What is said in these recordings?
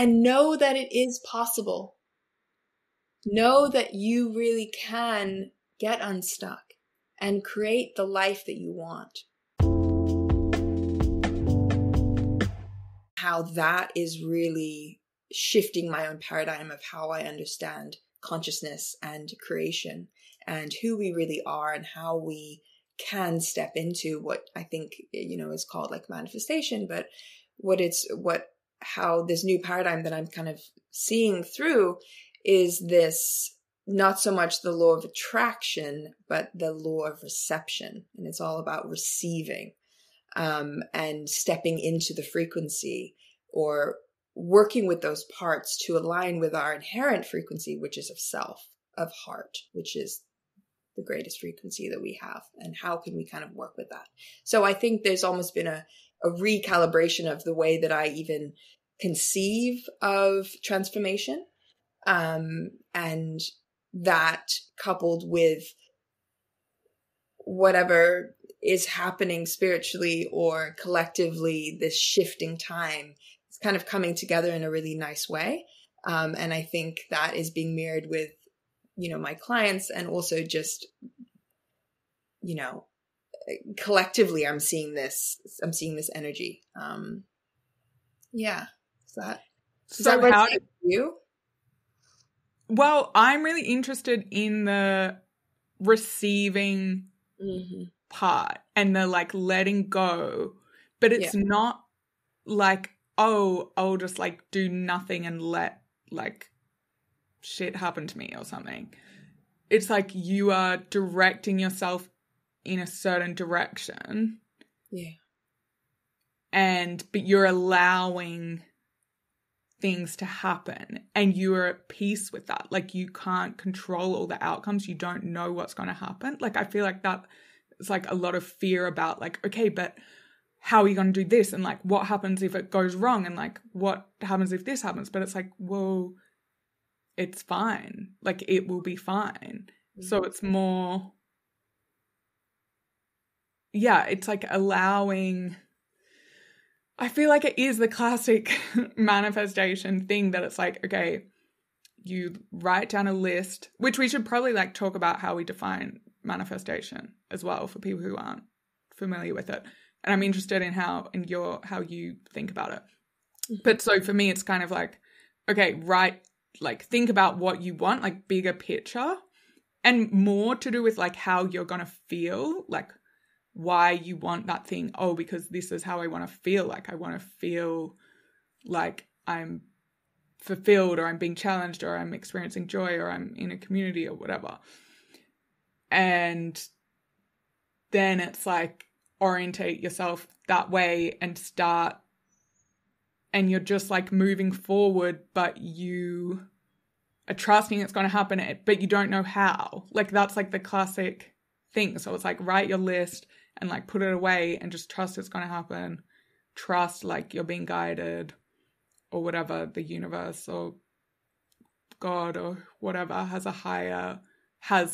And know that it is possible. Know that you really can get unstuck and create the life that you want. How that is really shifting my own paradigm of how I understand consciousness and creation and who we really are and how we can step into what I think, is called like manifestation, but how this new paradigm that I'm kind of seeing through is this, not so much the law of attraction, but the law of reception. And it's all about receiving, and stepping into the frequency or working with those parts to align with our inherent frequency, which is of self, of heart, which is the greatest frequency that we have. And how can we kind of work with that? So I think there's almost been a recalibration of the way that I even conceive of transformation. And that coupled with whatever is happening spiritually or collectively, this shifting time is kind of coming together in a really nice way. And I think that is being mirrored with, my clients, and also just, collectively, I'm seeing this energy. Yeah. So how do you? Well, I'm really interested in the receiving part and the like letting go, but it's not like, oh, I'll just like do nothing and let like shit happen to me or something. It's like you are directing yourself in a certain direction. Yeah. But you're allowing things to happen and you're at peace with that. Like you can't control all the outcomes. You don't know what's going to happen. Like I feel like that is like a lot of fear about like, okay, but how are you going to do this? And like, what happens if it goes wrong? And like, what happens if this happens? But it's like, well, it's fine. Like it will be fine. Mm-hmm. So it's more, it's like allowing. I feel like it is the classic manifestation thing that it's like, okay, you write down a list, which we should probably like talk about how we define manifestation as well for people who aren't familiar with it. And I'm interested in how you think about it. Mm-hmm. But so for me, it's kind of like, okay, think about what you want, like bigger picture, and more to do with like how you're going to feel, like why you want that thing. Oh, because this is how I want to feel. Like I want to feel like I'm fulfilled, or I'm being challenged, or I'm experiencing joy, or I'm in a community or whatever. And then it's like orientate yourself that way and start, and you're just like moving forward, but you are trusting it's going to happen, but you don't know how. Like that's like the classic thing. So it's like write your list and like put it away and just trust it's going to happen. Trust like you're being guided, or whatever, the universe or God or whatever has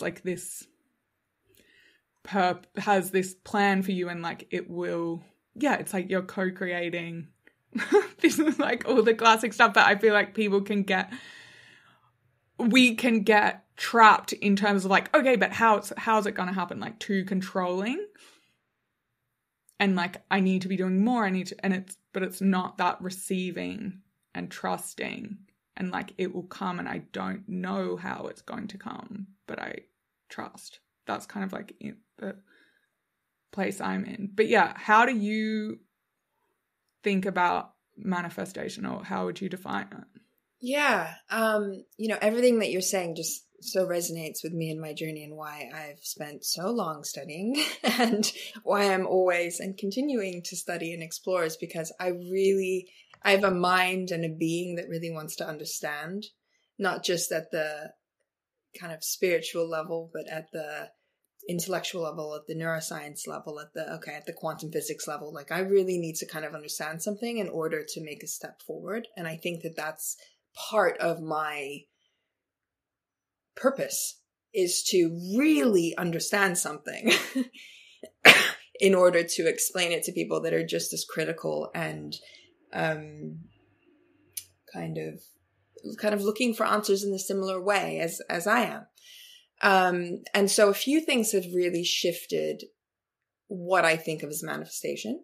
like this has this plan for you, and like it will, it's like you're co-creating. This is like all the classic stuff that I feel like we can get trapped in terms of like, okay, but how's it going to happen? Like too controlling. And like, I need to be doing more. But it's not that receiving and trusting, and like, it will come, and I don't know how it's going to come, but I trust. That's kind of like the place I'm in. But how do you think about manifestation, or how would you define it? Yeah. Everything that you're saying just so resonates with me and my journey, and why I've spent so long studying and why I'm always and continuing to study and explore, is because I have a mind and a being that really wants to understand, not just at the kind of spiritual level, but at the intellectual level, at the neuroscience level, at the quantum physics level. Like I really need to kind of understand something in order to make a step forward. And I think that that's part of my purpose, is to really understand something in order to explain it to people that are just as critical and kind of looking for answers in a similar way as I am. And so a few things have really shifted what I think of as manifestation.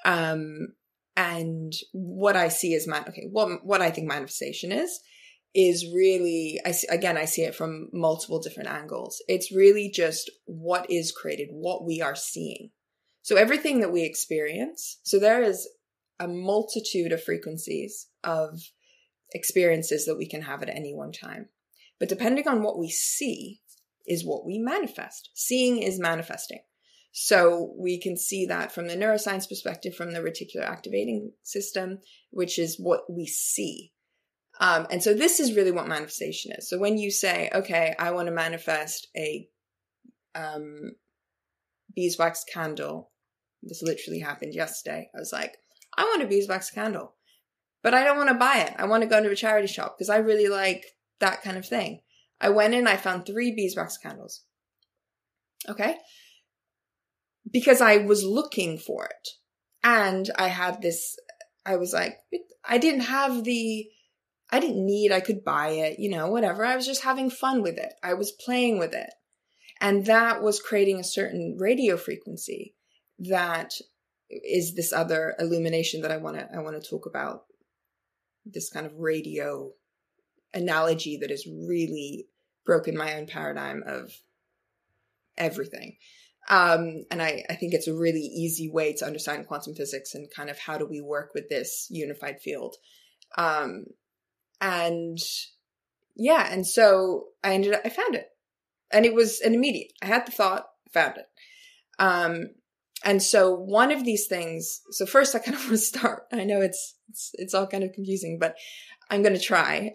And what I see as what I think manifestation is really, I see it from multiple different angles. It's really just what is created, what we are seeing. So everything that we experience, so there is a multitude of frequencies of experiences that we can have at any one time. But depending on what we see is what we manifest. Seeing is manifesting. So we can see that from the neuroscience perspective, from the reticular activating system, which is what we see. And so this is really what manifestation is. So when you say, okay, I want to manifest a beeswax candle, this literally happened yesterday. I was like, I want a beeswax candle, but I don't want to buy it. I want to go to a charity shop because I really like that kind of thing. I went in, I found 3 beeswax candles. Okay. Because I was looking for it. And I was like, I could buy it, whatever. I was just having fun with it. I was playing with it. And that was creating a certain radio frequency that is this other illumination that I want to talk about. This kind of radio analogy that has really broken my own paradigm of everything. And I think it's a really easy way to understand quantum physics and kind of how do we work with this unified field. And so I found it, and it was an immediate, I had the thought, found it. And so one of these things, so first I kind of want to start, I know it's all kind of confusing, but I'm going to try.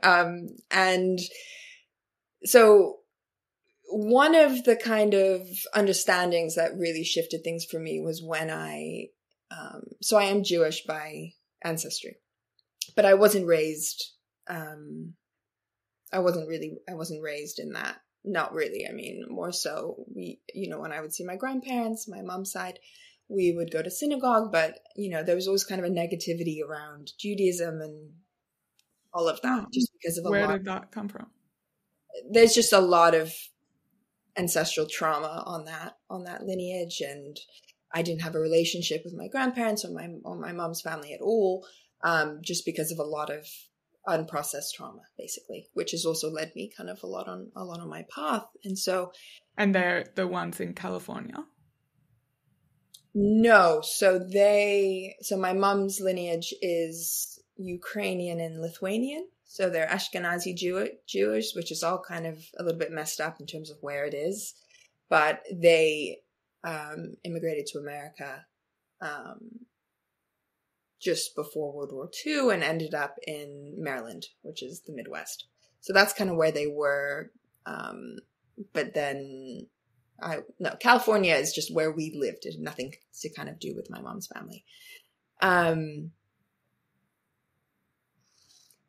And so one of the kind of understandings that really shifted things for me was when so I am Jewish by ancestry, but I wasn't raised, I wasn't raised in that. Not really. I mean, more so when I would see my grandparents, my mom's side, we would go to synagogue, but there was always kind of a negativity around Judaism and all of that, just because of Where did that come from? There's just a lot of ancestral trauma on that lineage, and I didn't have a relationship with my grandparents or my mom's family at all, just because of a lot of unprocessed trauma, basically, which has also led me kind of a lot on my path. And they're the ones in California? No, so my mom's lineage is Ukrainian and Lithuanian. So they're Ashkenazi Jewish, which is all kind of a little bit messed up in terms of where it is. But they immigrated to America just before World War II and ended up in Maryland, which is the Midwest. So that's kind of where they were. But then California is just where we lived. It had nothing to kind of do with my mom's family.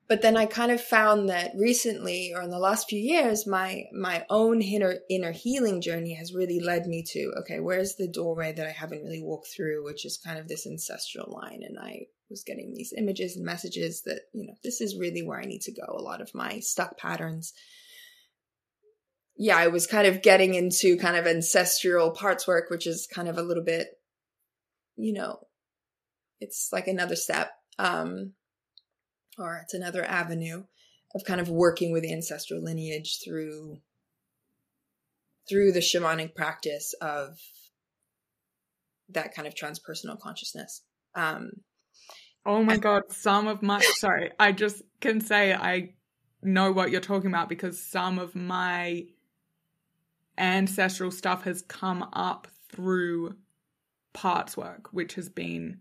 But then I kind of found that recently, or in the last few years, my own inner healing journey has really led me to, okay, where's the doorway that I haven't really walked through, which is kind of this ancestral line. And I was getting these images and messages that, this is really where I need to go. A lot of my stuck patterns. Yeah, I was kind of getting into kind of ancestral parts work, which is kind of a little bit, it's like another step. Or it's another avenue of kind of working with the ancestral lineage through the shamanic practice of that kind of transpersonal consciousness. Oh my God, sorry, I just can say I know what you're talking about because some of my ancestral stuff has come up through parts work, which has been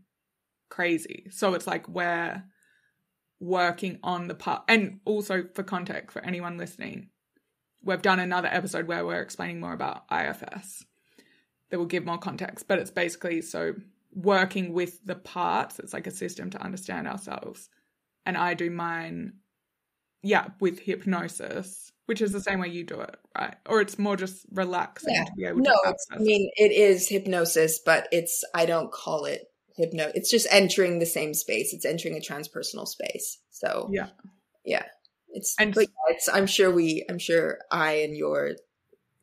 crazy. So it's like we're working on the part, and also for context for anyone listening, we've done another episode where we're explaining more about IFS that will give more context, but it's basically so working with the parts. It's like a system to understand ourselves, and I do mine with hypnosis, which is the same way you do it, right? Or it's more just relaxing to be able to access. I mean, it is hypnosis, but I don't call it It's just entering the same space. It's entering a transpersonal space. So yeah. I'm sure I and your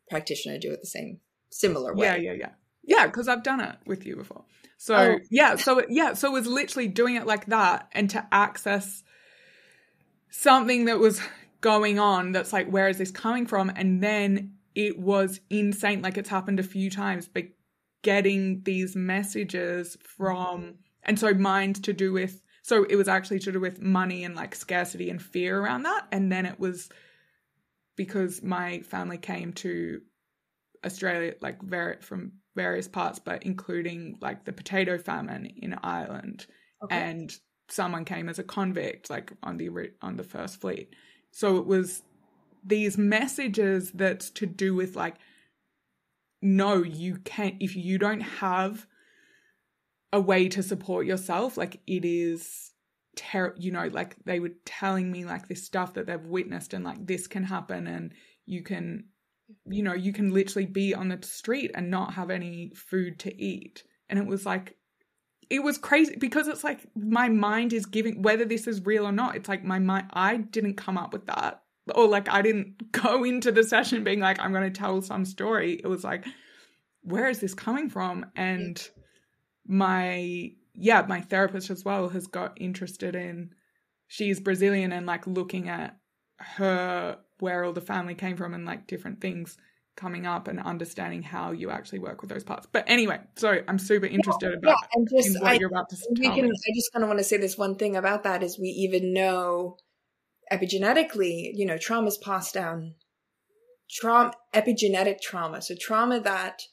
practitioner do it the same, similar way. Yeah, because I've done it with you before. So so it was literally doing it like that, and to access something that was going on that's like, where is this coming from? And then it was insane. Like, it's happened a few times, but getting these messages from, and so mine's to do with, so it was actually to do with money and like scarcity and fear around that. And then it was because my family came to Australia, like from various parts, but including like the potato famine in Ireland. Okay. And someone came as a convict, like on the first fleet. So it was these messages that's to do with like, no, you can't, if you don't have a way to support yourself, like it is like they were telling me like this stuff that they've witnessed, and like this can happen, and you can literally be on the street and not have any food to eat. And it was like, it was crazy, because it's like my mind is giving, whether this is real or not, it's like my mind, I didn't come up with that. Or like I didn't go into the session being like, I'm going to tell some story. It was like, where is this coming from? And my therapist as well has got interested in, she's Brazilian, and like looking at her, where all the family came from, and like different things coming up, and understanding how you actually work with those parts. But anyway, so I'm super interested in what you're about to tell me. I just kind of want to say this one thing about that is, we even know epigenetically, trauma is passed down. Epigenetic trauma, so trauma that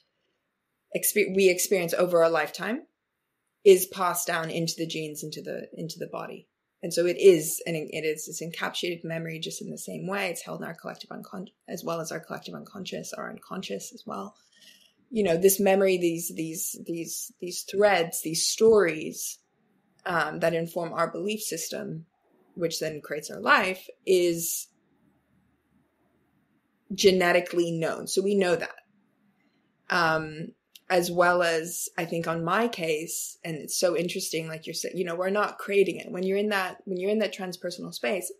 we experience over our lifetime, is passed down into the genes, into the body. And so it's encapsulated memory, just in the same way. It's held in our collective unconscious, as well as our collective unconscious, our unconscious as well. This memory, these threads, these stories that inform our belief system, which then creates our life, is genetically known. So we know that. As well as, I think on my case, and it's so interesting, like you're saying, we're not creating it. When you're in that transpersonal space,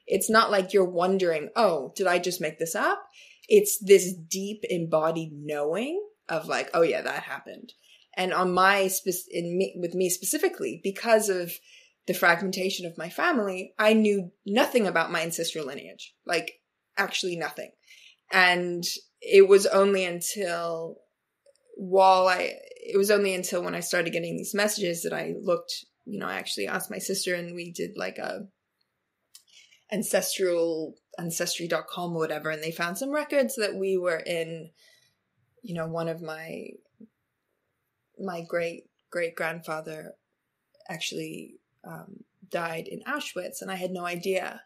it's not like you're wondering, oh, did I just make this up? It's this deep embodied knowing of like, oh yeah, that happened. And on with me specifically, because of the fragmentation of my family, I knew nothing about my ancestral lineage, like actually nothing. And it was only until when I started getting these messages that I looked, I actually asked my sister, and we did like a ancestry.com or whatever, and they found some records that we were in, one of my great grandfather actually died in Auschwitz, and I had no idea.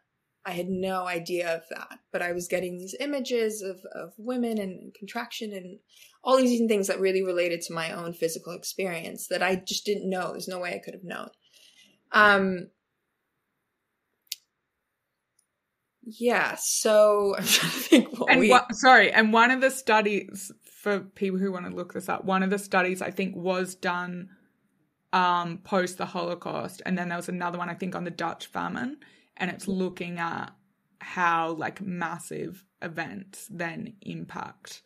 Of that, but I was getting these images of women and contraction and all these things that really related to my own physical experience that I just didn't know. There's no way I could have known. So I'm trying to think and one of the studies, for people who want to look this up, one of the studies I think was done post the Holocaust, and then there was another one I think on the Dutch famine. And it's looking at how like massive events then impact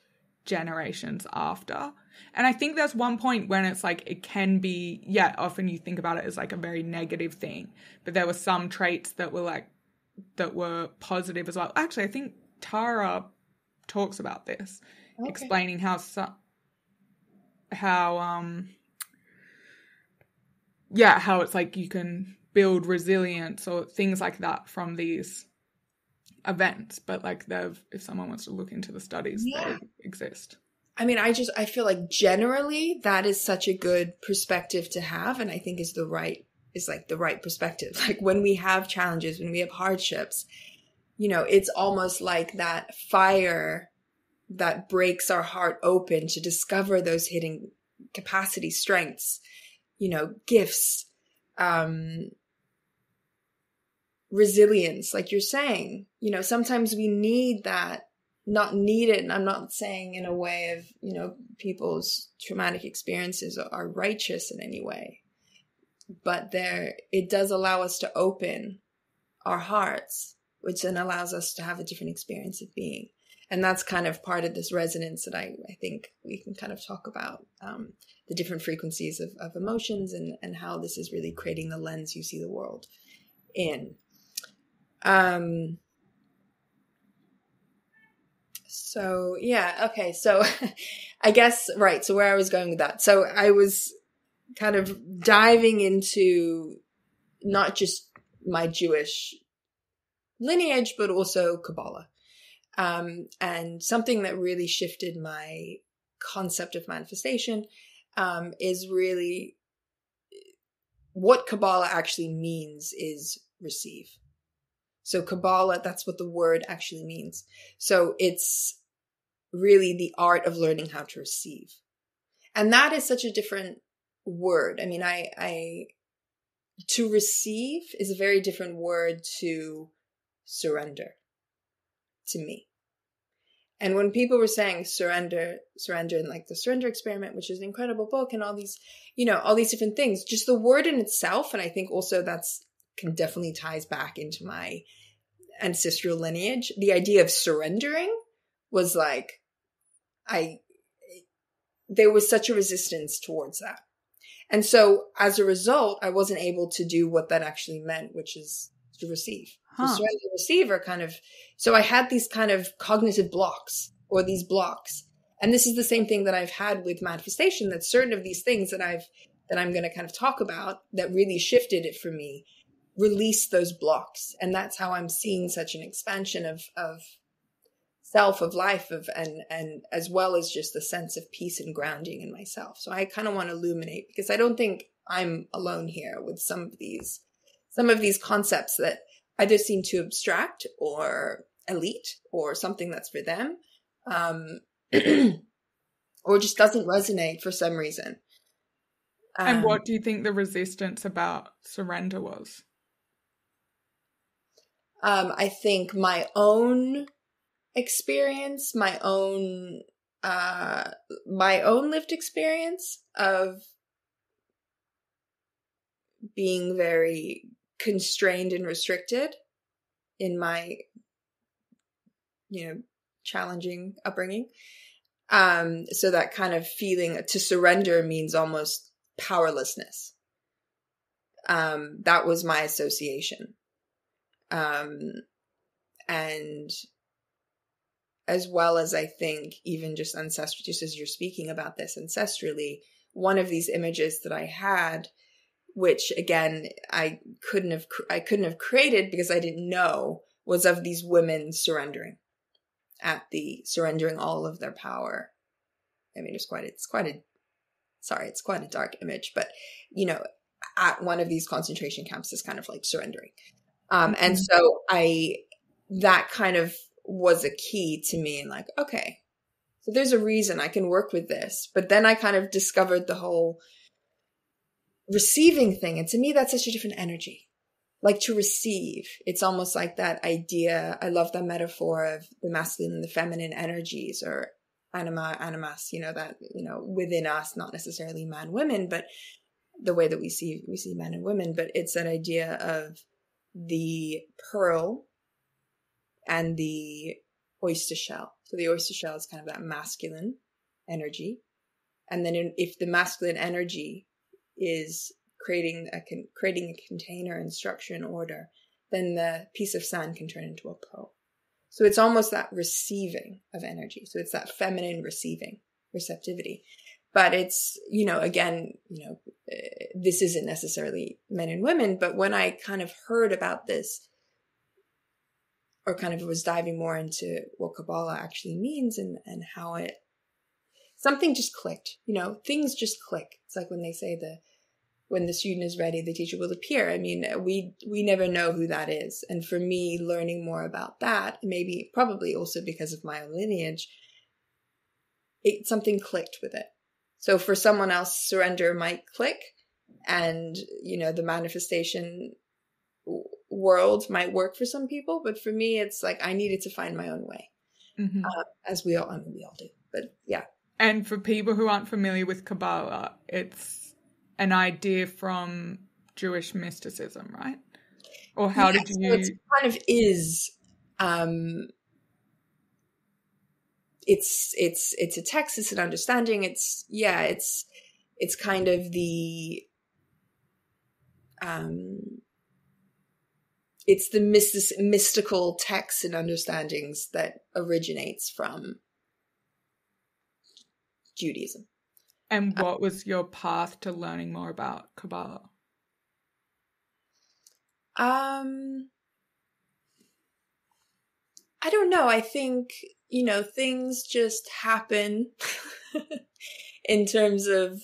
generations after. And I think there's one point when it's like, it can be, often you think about it as like a very negative thing, but there were some traits that were positive as well. Actually, I think Tara talks about this, explaining how it's like you can build resilience or things like that from these events. But like if someone wants to look into the studies, they exist. I mean, I feel like generally that is such a good perspective to have, and I think is the right perspective. Like when we have challenges, when we have hardships, it's almost like that fire that breaks our heart open to discover those hidden capacities, strengths, gifts, resilience, like you're saying. Sometimes we need that, not need it. And I'm not saying in a way of, people's traumatic experiences are righteous in any way. but it does allow us to open our hearts, which then allows us to have a different experience of being. And that's kind of part of this resonance that I think we can kind of talk about, the different frequencies of emotions and how this is really creating the lens you see the world in. So, yeah, okay. So I guess, right. So where I was going with that. So I was kind of diving into not just my Jewish lineage, but also Kabbalah. And something that really shifted my concept of manifestation is really what Kabbalah actually means is receive. So Kabbalah, that's what the word actually means. So it's really the art of learning how to receive. And that is such a different word. I mean, to receive is a very different word to surrender to me. And when people were saying surrender in like the Surrender Experiment, which is an incredible book, and all these, all these different things, just the word in itself. And I think also can definitely ties back into my ancestral lineage. The idea of surrendering was like, there was such a resistance towards that. And so as a result, I wasn't able to do what that actually meant, which is to receive. So surrender, receive are kind of, so I had these kind of cognitive blocks or these blocks. And this is the same thing that I've had with manifestation, that certain of these things that I'm going to kind of talk about that really shifted it for me, release those blocks. And that's how I'm seeing such an expansion of self, of life, and as well as just the sense of peace and grounding in myself. So I kind of want to illuminate, because I don't think I'm alone here with some of these concepts that either seem too abstract or elite or something that's for them, or just doesn't resonate for some reason. And what do you think the resistance about surrender was? I think my own experience, my own lived experience of being very constrained and restricted in my, challenging upbringing. So that kind of feeling to surrender means almost powerlessness. That was my association. And as well as I think even just ancestry, just as you're speaking about this ancestrally, one of these images that I had, which again, I couldn't have created because I didn't know, was of these women surrendering all of their power. I mean, it's quite a dark image, but at one of these concentration camps is kind of like surrendering. And so that kind of was a key to me, and like, okay, so there's a reason I can work with this. But then I kind of discovered the whole receiving thing. And to me, that's such a different energy. Like to receive, it's almost like that idea. I love that metaphor of the masculine and the feminine energies, or anima, animas, within us, not necessarily man, women, but the way that we see men and women. But it's that idea of the pearl and the oyster shell. So the oyster shell is kind of that masculine energy. And then if the masculine energy is creating a container and structure and order, then the piece of sand can turn into a pearl. So it's almost that receiving of energy. So it's that feminine receiving, receptivity. But it's, this isn't necessarily men and women, but when I kind of heard about this, or kind of was diving more into what Kabbalah actually means and how something just clicked, things just click. It's like when they say when the student is ready, the teacher will appear. I mean, we never know who that is. And for me, learning more about that, probably also because of my own lineage, something clicked with it. So for someone else, surrender might click, and, the manifestation world might work for some people. But for me, it's like I needed to find my own way, as we all do. But yeah. And for people who aren't familiar with Kabbalah, it's an idea from Jewish mysticism, right? Or how did you? So it kind of is. It's a text. It's an understanding. It's kind of the. It's the mystical texts and understandings that originates from Judaism. And what was your path to learning more about Kabbalah? I don't know. I think, things just happen in terms of,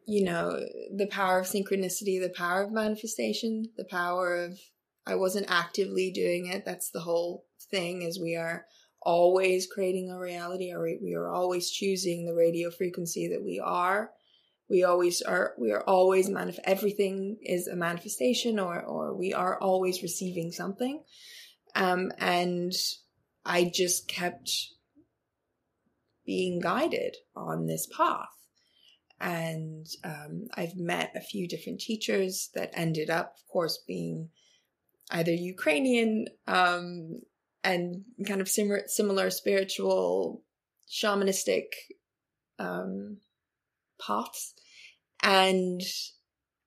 the power of synchronicity, the power of manifestation, the power of, I wasn't actively doing it. That's the whole thing, is we are always creating a reality, or we are always choosing the radio frequency that we are. We are always everything is a manifestation, or we are always receiving something. And I just kept being guided on this path. And I've met a few different teachers that ended up, of course, being either Ukrainian and kind of similar spiritual, shamanistic paths. And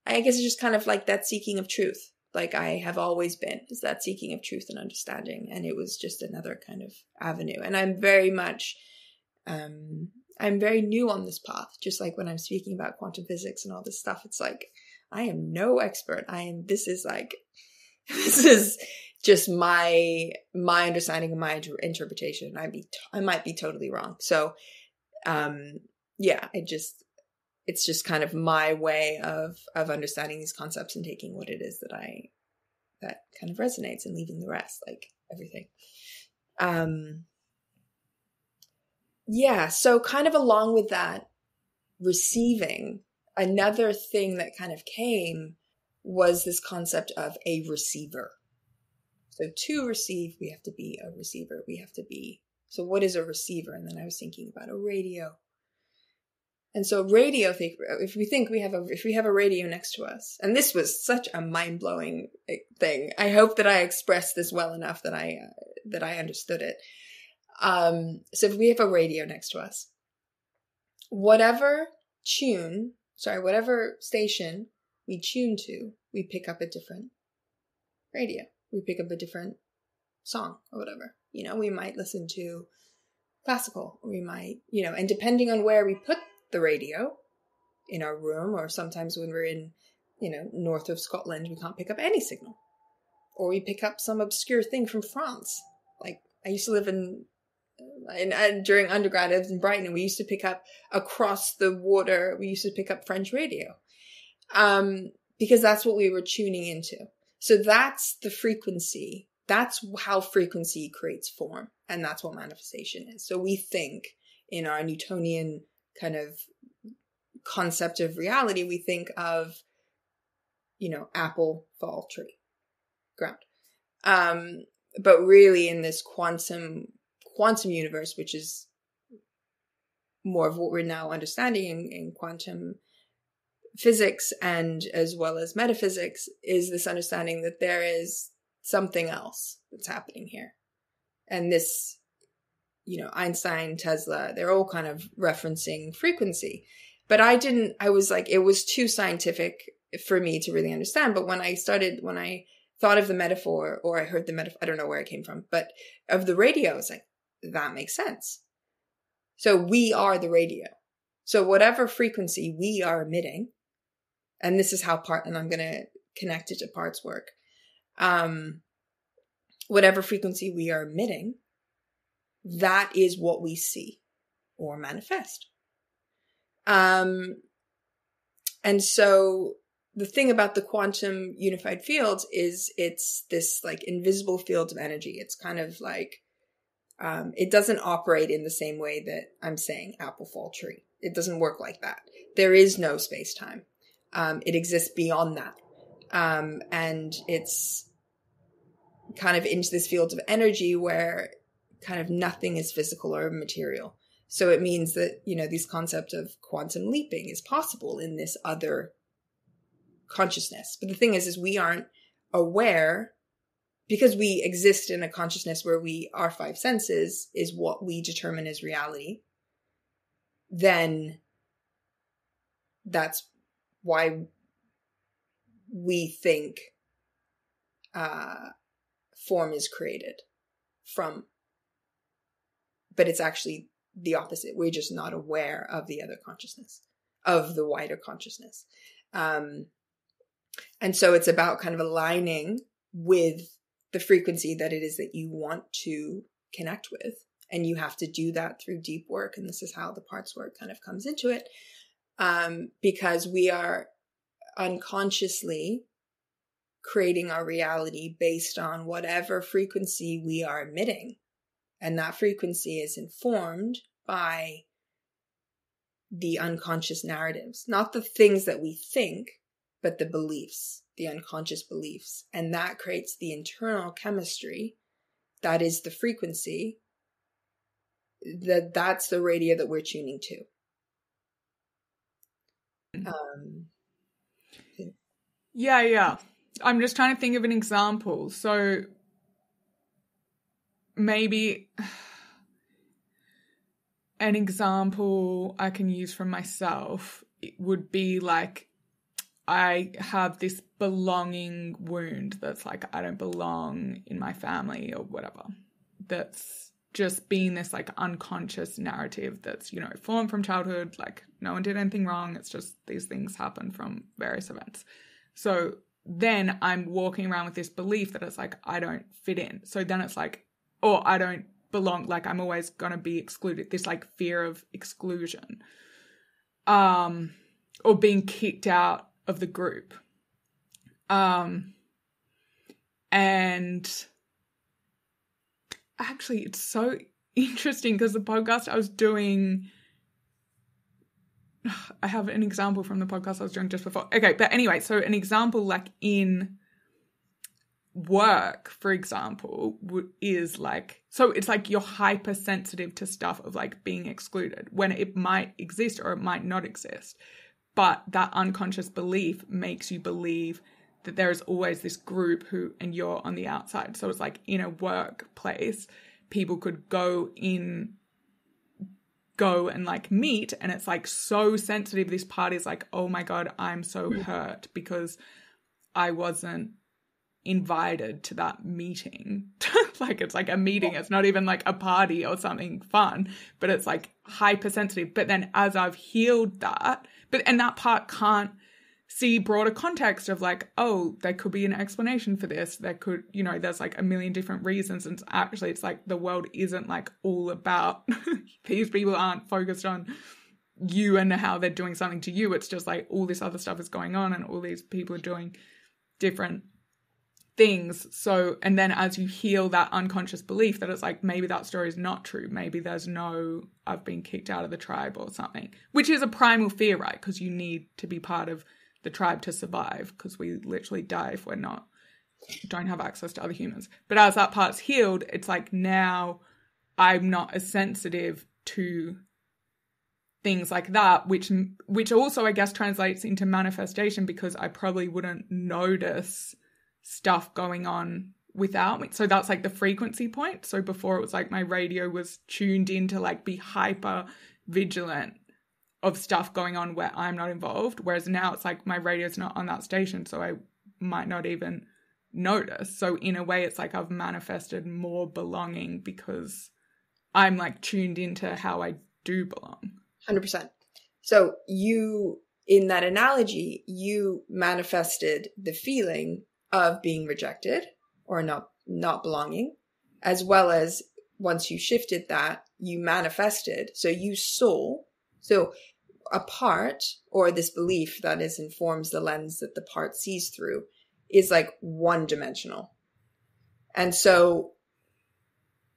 I guess it's just kind of like that seeking of truth, like I have always been, is that seeking of truth and understanding. And it was just another kind of avenue. And I'm very much... I'm very new on this path, just like when I'm speaking about quantum physics and all this stuff. It's like, I am no expert. This is just my understanding and my interpretation. I might be totally wrong. So, it's just kind of my way of understanding these concepts and taking what it is that kind of resonates and leaving the rest, like everything. So kind of along with that, receiving, another thing that kind of came was this concept of a receiver. So to receive, we have to be a receiver. So what is a receiver? And then I was thinking about a radio. And so radio, if we have a radio next to us, and this was such a mind-blowing thing. I hope that I expressed this well enough that I understood it. So if we have a radio next to us, whatever station we tune to, we pick up a different radio. We pick up a different song or whatever. We might listen to classical, or we might, and depending on where we put the radio in our room, or sometimes when we're in, north of Scotland, we can't pick up any signal, or we pick up some obscure thing from France. Like I used to live during undergrad, I was in Brighton, and we used to pick up across the water. We used to pick up French radio, because that's what we were tuning into. So that's the frequency. That's how frequency creates form. And that's what manifestation is. So we think in our Newtonian kind of concept of reality, we think of, apple, fall, tree, ground. But really in this quantum universe, which is more of what we're now understanding in quantum physics and as well as metaphysics, is this understanding that there is something else that's happening here. And this, Einstein, Tesla, they're all kind of referencing frequency. But I was like, it was too scientific for me to really understand. But when I thought of the metaphor, or I heard the metaphor, I don't know where it came from, but of the radio, I was like, that makes sense. So we are the radio. So whatever frequency we are emitting, and this is how and I'm going to connect it to Part's work. Whatever frequency we are emitting, that is what we see or manifest. And so the thing about the quantum unified fields is it's this like invisible field of energy. It's kind of like, it doesn't operate in the same way that I'm saying apple, fall, tree. It doesn't work like that. There is no space-time. It exists beyond that. And it's kind of into this field of energy where kind of nothing is physical or material. So it means that, this concept of quantum leaping is possible in this other consciousness. But the thing is we aren't aware, because we exist in a consciousness where our five senses is what we determine as reality. Then that's why we think form is created from, but it's actually the opposite. We're just not aware of the other consciousness, of the wider consciousness. And so it's about kind of aligning with the frequency that it is that you want to connect with. And you have to do that through deep work. And this is how the parts work kind of comes into it. Because we are unconsciously creating our reality based on whatever frequency we are emitting. And that frequency is informed by the unconscious narratives, not the things that we think, but the beliefs, the unconscious beliefs. And that creates the internal chemistry. That is the frequency. That's the radio that we're tuning to. Yeah. I'm just trying to think of an example. So maybe an example I can use from myself would be like, I have this belonging wound that's like, I don't belong in my family or whatever. That's just being this like unconscious narrative that's, you know, formed from childhood. Like no one did anything wrong. It's just these things happen from various events. So then I'm walking around with this belief that it's like, I don't fit in. So then it's like, or I don't belong, like I'm always going to be excluded. This like fear of exclusion, or being kicked out of the group. And actually it's so interesting because the podcast I was doing, I have an example from the podcast I was doing just before. Okay, but anyway, so an example like in work, for example, is like, so it's like you're hypersensitive to stuff of like being excluded when it might exist or it might not exist. But that unconscious belief makes you believe that there is always this group and you're on the outside. So it's like in a workplace, people could go and like meet, and it's like so sensitive. This part is like, oh my God, I'm so hurt because I wasn't invited to that meeting. Like it's like a meeting. It's not even like a party or something fun, but it's like hypersensitive. But then as I've healed that, and that part can't see broader context of like, oh, there could be an explanation for this. There could, you know, there's like a million different reasons. And actually it's like the world isn't like all about these people aren't focused on you and how they're doing something to you. It's just like all this other stuff is going on and all these people are doing different things. So, and then as you heal that unconscious belief that it's like, maybe that story is not true. Maybe there's no, I've been kicked out of the tribe or something, which is a primal fear, right? Because you need to be part of the tribe to survive, because we literally die if we're not, don't have access to other humans. But as that part's healed, it's like now I'm not as sensitive to things like that, which also I guess translates into manifestation, because I probably wouldn't notice stuff going on without me. So that's like the frequency point. So before it was like my radio was tuned in to like be hyper vigilant of stuff going on where I'm not involved. Whereas now it's like my radio's not on that station, so I might not even notice. So in a way, it's like I've manifested more belonging because I'm like tuned into how I do belong. 100%. So you, in that analogy, you manifested the feeling of being rejected or not belonging, as well as once you shifted that, you manifested. So you saw. So a part, or this belief that informs the lens that the part sees through, is like one dimensional. And so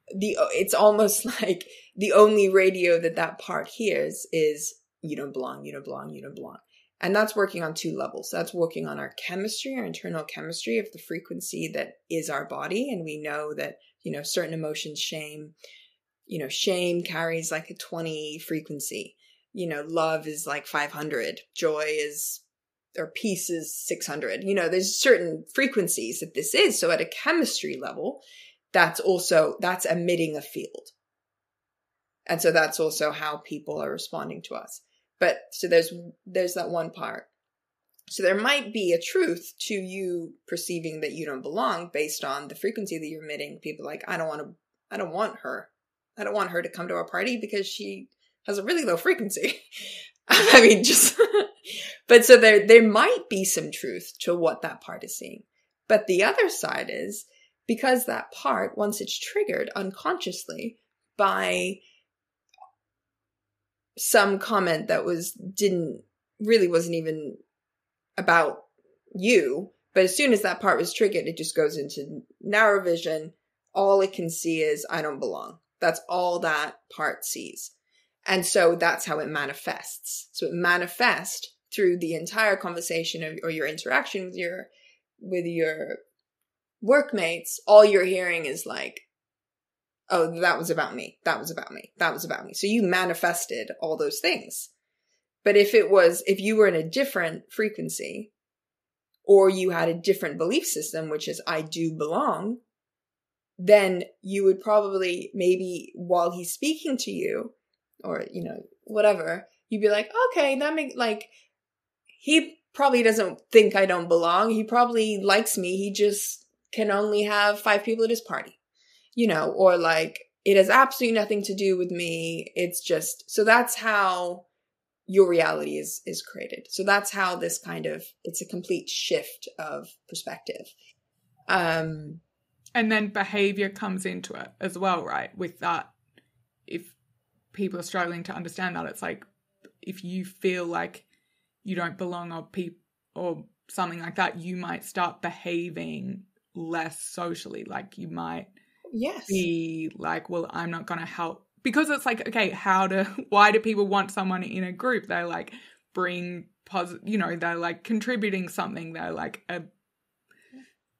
it's almost like the only radio that part hears is you don't belong, you don't belong, you don't belong. And that's working on two levels. That's working on our chemistry, our internal chemistry of the frequency that is our body. And we know that, you know, certain emotions, shame carries like a 20 frequency. You know, love is like 500. Joy is or peace is 600. You know, there's certain frequencies that this is. So at a chemistry level, that's emitting a field. And so that's also how people are responding to us. But so there's that one part. So there might be a truth to you perceiving that you don't belong based on the frequency that you're emitting. People are like, I don't want her. I don't want her to come to our party because she has a really low frequency. I mean, but so there might be some truth to what that part is seeing. But the other side is, because that part, once it's triggered unconsciously by some comment that wasn't even about you, but as soon as that part was triggered, it just goes into narrow vision. All it can see is, I don't belong. That's all that part sees. And so that's how it manifests. So it manifests through the entire conversation or your interaction with your workmates. All you're hearing is like, oh, that was about me. That was about me. That was about me. So you manifested all those things. But if you were in a different frequency, or you had a different belief system, which is I do belong, then you would probably, maybe while he's speaking to you, or, you know, whatever, you'd be like, okay, he probably doesn't think I don't belong. He probably likes me. He just can only have 5 people at his party, you know, or like, it has absolutely nothing to do with me. It's just, so that's how your reality is created. So that's how this it's a complete shift of perspective. And then behavior comes into it as well, right? With that, if people are struggling to understand that, it's like, if you feel like you don't belong or something like that, you might start behaving less socially. Like you might be like, well, I'm not going to help. Because it's like, okay, why do people want someone in a group? They like bring positive, you know, they're like contributing something. They're like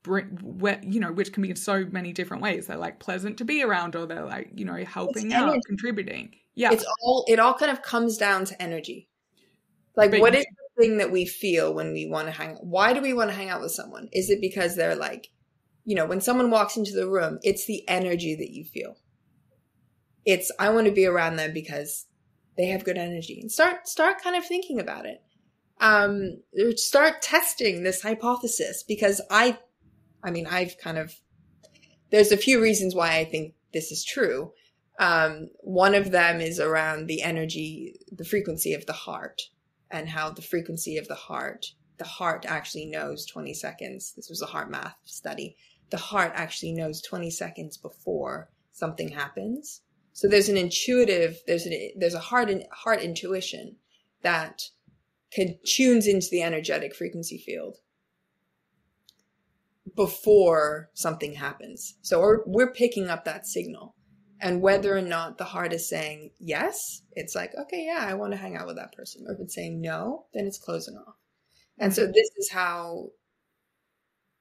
which can be in so many different ways. They're like pleasant to be around, or they're like, you know, helping out, contributing. Yeah. It all kind of comes down to energy. Like, what is the thing that we feel when we want to hang out? Why do we want to hang out with someone? Is it because they're like, you know, when someone walks into the room, it's the energy that you feel. It's, I want to be around them because they have good energy. And start kind of thinking about it. Start testing this hypothesis, because there's a few reasons why I think this is true. One of them is around the energy, the frequency of the heart, and how the frequency of the heart actually knows 20 seconds. This was a heart math study. The heart actually knows 20 seconds before something happens. So there's an intuitive, there's a heart intuition that tunes into the energetic frequency field before something happens. So we're picking up that signal. And whether or not the heart is saying yes, it's like, okay, yeah, I want to hang out with that person. Or if it's saying no, then it's closing off. And so this is how,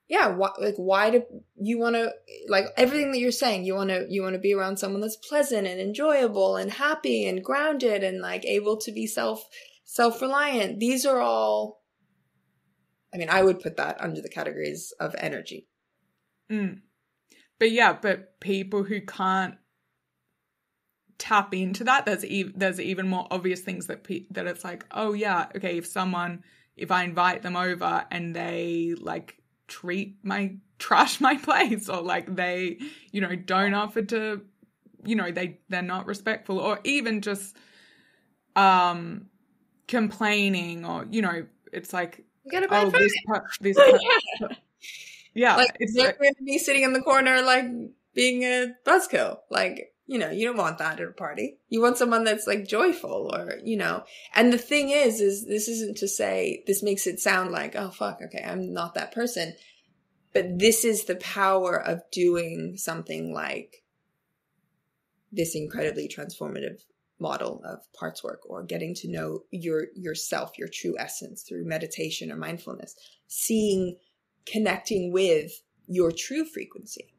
why do you want to, like everything that you're saying, you want to be around someone that's pleasant and enjoyable and happy and grounded and like able to be self-reliant. These are all, I mean, I would put that under the categories of energy. But people who can't tap into that, there's even more obvious things that it's like, oh yeah, okay, if I invite them over and they like trash my place, or like they, you know, don't offer to, you know, they're not respectful, or even just complaining, or, you know, it's like, oh, this yeah, like they're going to be sitting in the corner like being a buzzkill. Like, you know, you don't want that at a party. You want someone that's like joyful, or, you know. And the thing is this isn't to say, this makes it sound like, oh fuck, okay, I'm not that person. But this is the power of doing something like this incredibly transformative model of parts work, or getting to know yourself, your true essence, through meditation or mindfulness, connecting with your true frequency.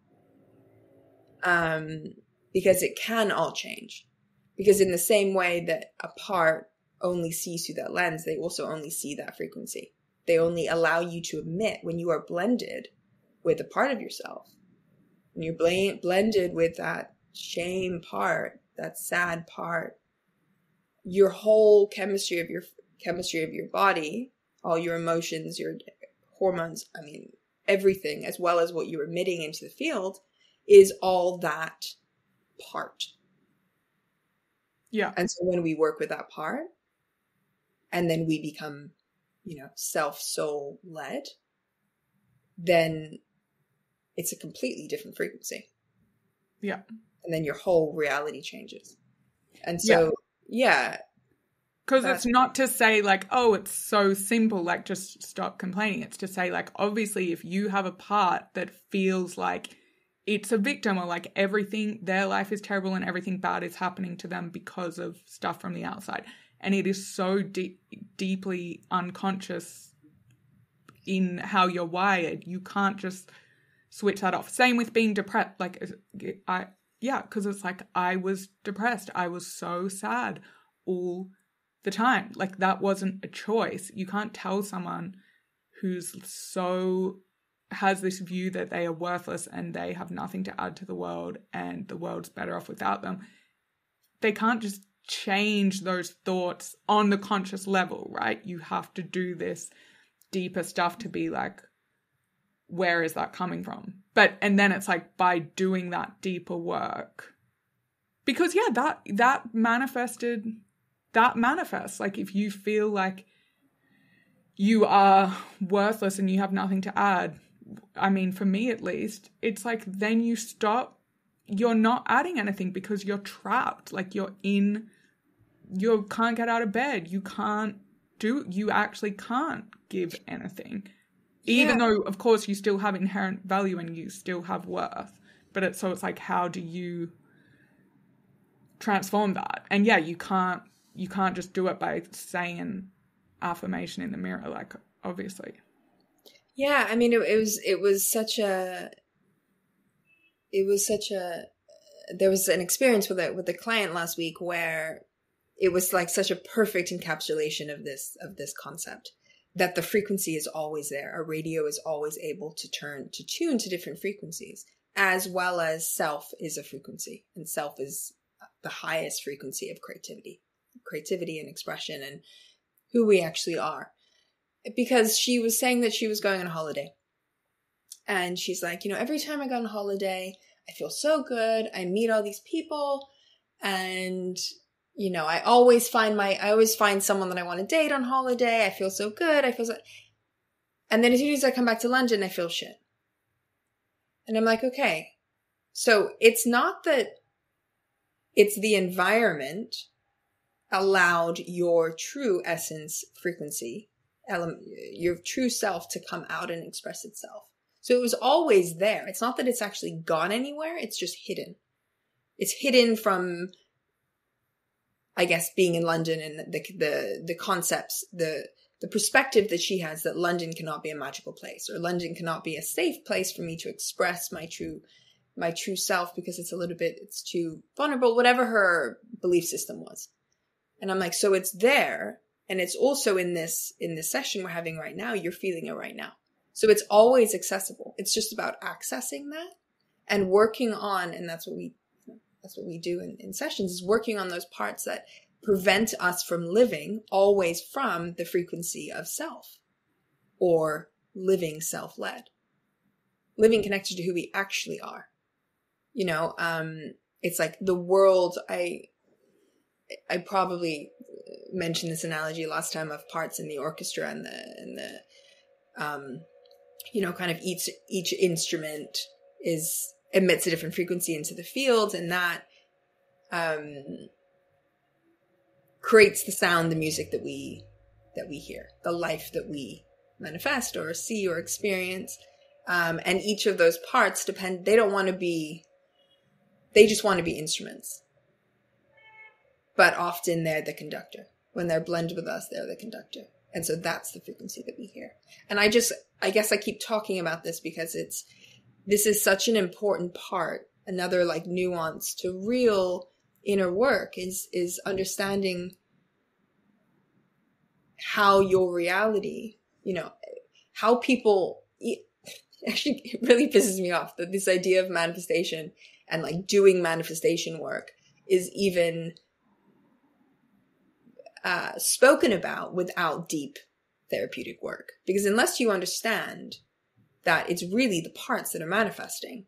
Because it can all change. Because in the same way that a part only sees through that lens, they also only see that frequency. They only allow you to emit when you are blended with a part of yourself. When you're blended with that shame part, that sad part, your whole chemistry of your body, all your emotions, your hormones, I mean, everything, as well as what you're emitting into the field, is all that part. Yeah. And so when we work with that part, and then we become, self-soul led, then it's a completely different frequency. Yeah. And then your whole reality changes. And so, yeah. Because it's not to say like, oh, it's so simple, like just stop complaining. It's to say like, obviously, if you have a part that feels like it's a victim or like everything, their life is terrible and everything bad is happening to them because of stuff from the outside. And it is so deeply unconscious in how you're wired. You can't just switch that off. Same with being depressed. Like, because it's like I was depressed. I was so sad all the time. Like, that wasn't a choice. You can't tell someone who's has this view that they are worthless and they have nothing to add to the world and the world's better off without them. They can't just change those thoughts on the conscious level, right? You have to do this deeper stuff to be like, where is that coming from? And then it's like by doing that deeper work, because that manifests. Like if you feel like you are worthless and you have nothing to add, I mean, for me at least, it's like then you're not adding anything because you're trapped. Like you can't get out of bed. You actually can't give anything. Even though, of course, you still have inherent value and you still have worth. But it's like, how do you transform that? And you can't just do it by saying affirmation in the mirror, like, obviously. Yeah, I mean, it was such a there was an experience with a client last week where it was like such a perfect encapsulation of this concept, that the frequency is always there. Our radio is always able to tune to different frequencies, as well as self is a frequency, and self is the highest frequency of creativity and expression and who we actually are. Because she was saying that she was going on a holiday, and she's like, every time I go on holiday, I feel so good. I meet all these people, and I always find someone that I want to date on holiday. I feel so good. And then as soon as I come back to London, I feel shit. And I'm like, okay, so it's not that it's the environment allowed your true essence frequency, your true self to come out and express itself. So it was always there. It's not that it's actually gone anywhere. It's just hidden. It's hidden from, I guess, being in London and the concepts, the perspective that she has that London cannot be a magical place, or London cannot be a safe place for me to express my true self because it's too vulnerable, whatever her belief system was. And I'm like, so it's there. And it's also in this session we're having right now, you're feeling it right now. So it's always accessible. It's just about accessing that and working on, and that's what we do in sessions, is working on those parts that prevent us from living always from the frequency of self, or living self-led, living connected to who we actually are. It's like the world, I probably mentioned this analogy last time of parts in the orchestra and the kind of each instrument emits a different frequency into the field, and that creates the sound, the music that we hear, the life that we manifest or see or experience. And each of those parts they just want to be instruments. But often they're the conductor. When they're blended with us, they're the conductor. And so that's the frequency that we hear. And I guess I keep talking about this because this is such an important part. Another like nuance to real inner work is understanding how your reality, how people actually, it really pisses me off that this idea of manifestation and like doing manifestation work is even spoken about without deep therapeutic work. Because unless you understand that it's really the parts that are manifesting,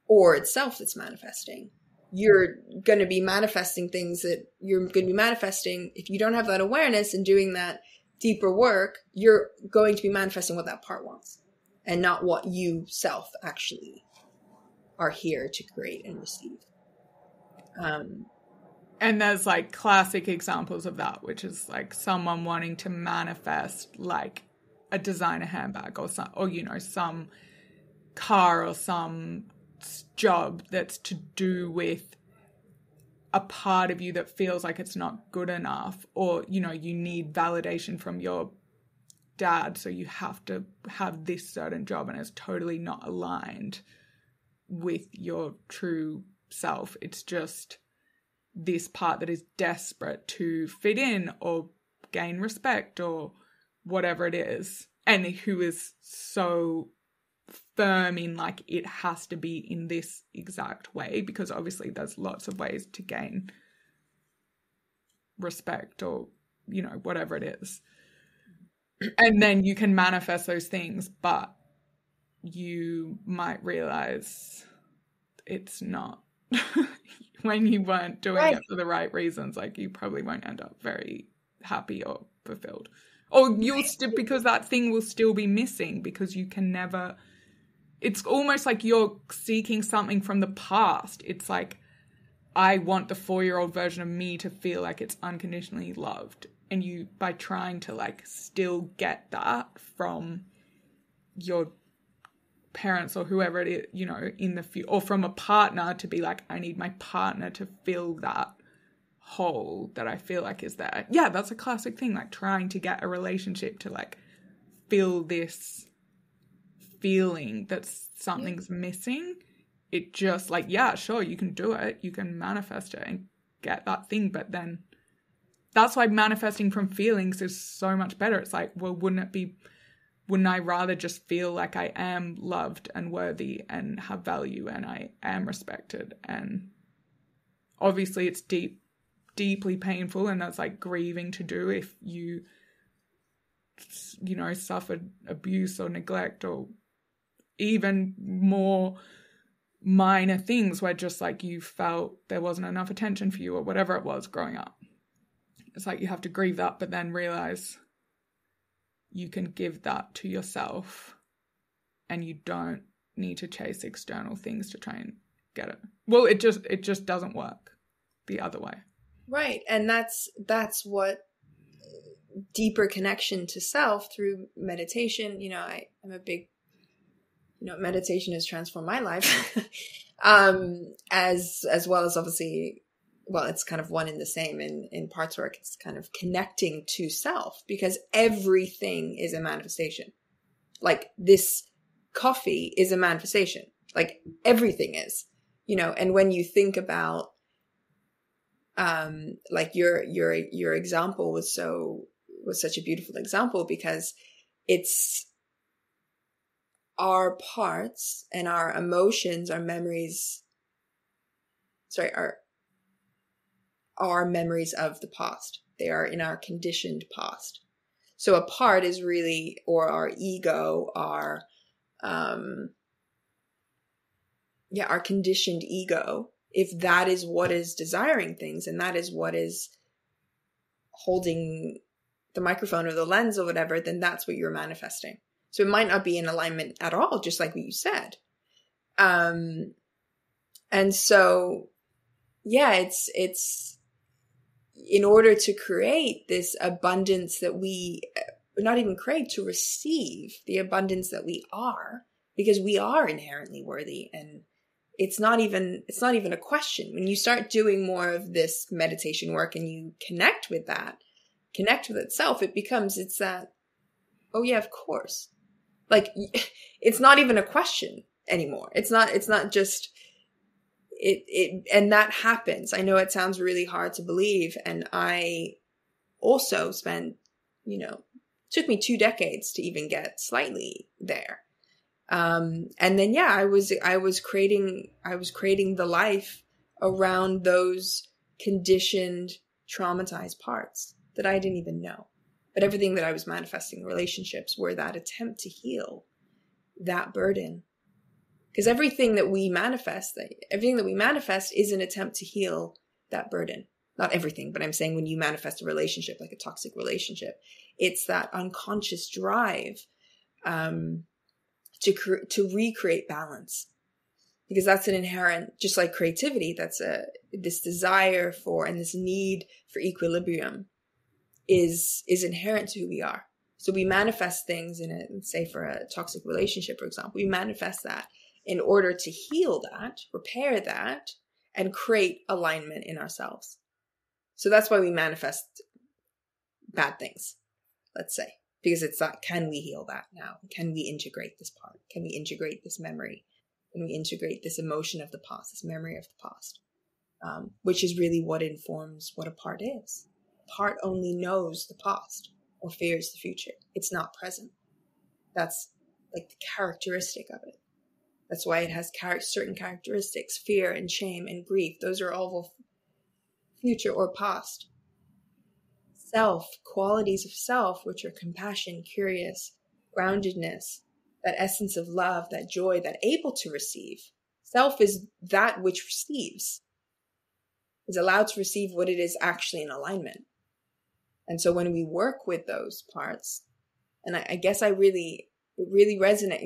or itself that's manifesting, you're going to be manifesting things that you're going to be manifesting. If you don't have that awareness and doing that deeper work, you're going to be manifesting what that part wants and not what you self actually are here to create and receive. And there's like classic examples of that, which is like someone wanting to manifest like a designer handbag or some, or, you know, some car or some job that's to do with a part of you that feels like it's not good enough, or, you know, you need validation from your dad, so you have to have this certain job, and it's totally not aligned with your true self. It's just this part that is desperate to fit in or gain respect or whatever it is, and who is so firm in like it has to be in this exact way, because obviously there's lots of ways to gain respect or, you know, whatever it is. And then you can manifest those things, but you might realize it's not when you weren't doing it for the right reasons. Like, you probably won't end up very happy or fulfilled, or you'll still, because that thing will still be missing, because you can never, it's almost like you're seeking something from the past. It's like, I want the 4-year-old version of me to feel like it's unconditionally loved. And you, by trying to like still get that from your parents or whoever it is, you know, in the future, or from a partner, to be like, I need my partner to fill that hole that I feel like is there. Yeah, that's a classic thing, like trying to get a relationship to like fill this feeling that something's missing. It just like, yeah, sure, you can do it, you can manifest it and get that thing, but then that's why manifesting from feelings is so much better. It's like, well, wouldn't I rather just feel like I am loved and worthy and have value and I am respected? And obviously it's deeply painful, and that's like grieving to do if you know, suffered abuse or neglect, or even more minor things where just like you felt there wasn't enough attention for you or whatever it was growing up. It's like you have to grieve that, but then realize you can give that to yourself and you don't need to chase external things to try and get it. Well, it just doesn't work the other way. Right. And that's what deeper connection to self through meditation. You know, I'm a big, you know, meditation has transformed my life. As well as obviously, well, it's kind of one and the same in parts work. It's kind of connecting to self, because everything is a manifestation. Like this coffee is a manifestation. Like everything is, you know. And when you think about, like your example was such a beautiful example, because it's our parts and our emotions, our memories, are memories of the past. They are in our conditioned past. So a part is really, or our ego, our conditioned ego. If that is what is desiring things, and that is what is holding the microphone or the lens or whatever, then that's what you're manifesting. So it might not be in alignment at all, just like what you said. And so, yeah, it's in order to create this abundance that we, not even create, to receive the abundance that we are, because we are inherently worthy. And it's not even a question. When you start doing more of this meditation work and you connect with itself, it's that, oh yeah, of course. Like, it's not even a question anymore. It's not just, and that happens. I know it sounds really hard to believe. And I also spent, you know, Took me 2 decades to even get slightly there. And then, yeah, I was creating the life around those conditioned, traumatized parts that I didn't even know. But everything that I was manifesting in relationships were that attempt to heal that burden. Because everything that we manifest is an attempt to heal that burden. Not everything, but I'm saying when you manifest a relationship, like a toxic relationship, it's that unconscious drive to recreate balance. Because that's an inherent, just like creativity, that's this desire for and this need for equilibrium is inherent to who we are. So we manifest things say for a toxic relationship, for example, we manifest that in order to heal that, repair that, and create alignment in ourselves. So that's why we manifest bad things, let's say, because it's that, can we heal that now? Can we integrate this part? Can we integrate this memory? Can we integrate this emotion of the past, this memory of the past? Which is really what informs what a part is. A part only knows the past or fears the future. It's not present. That's like the characteristic of it. That's why it has certain characteristics, fear and shame and grief. Those are all future or past. Self, qualities of self, which are compassion, curious, groundedness, that essence of love, that joy, that able to receive. Self is that which receives, is allowed to receive what it is actually in alignment. And so when we work with those parts, and I guess it really resonate,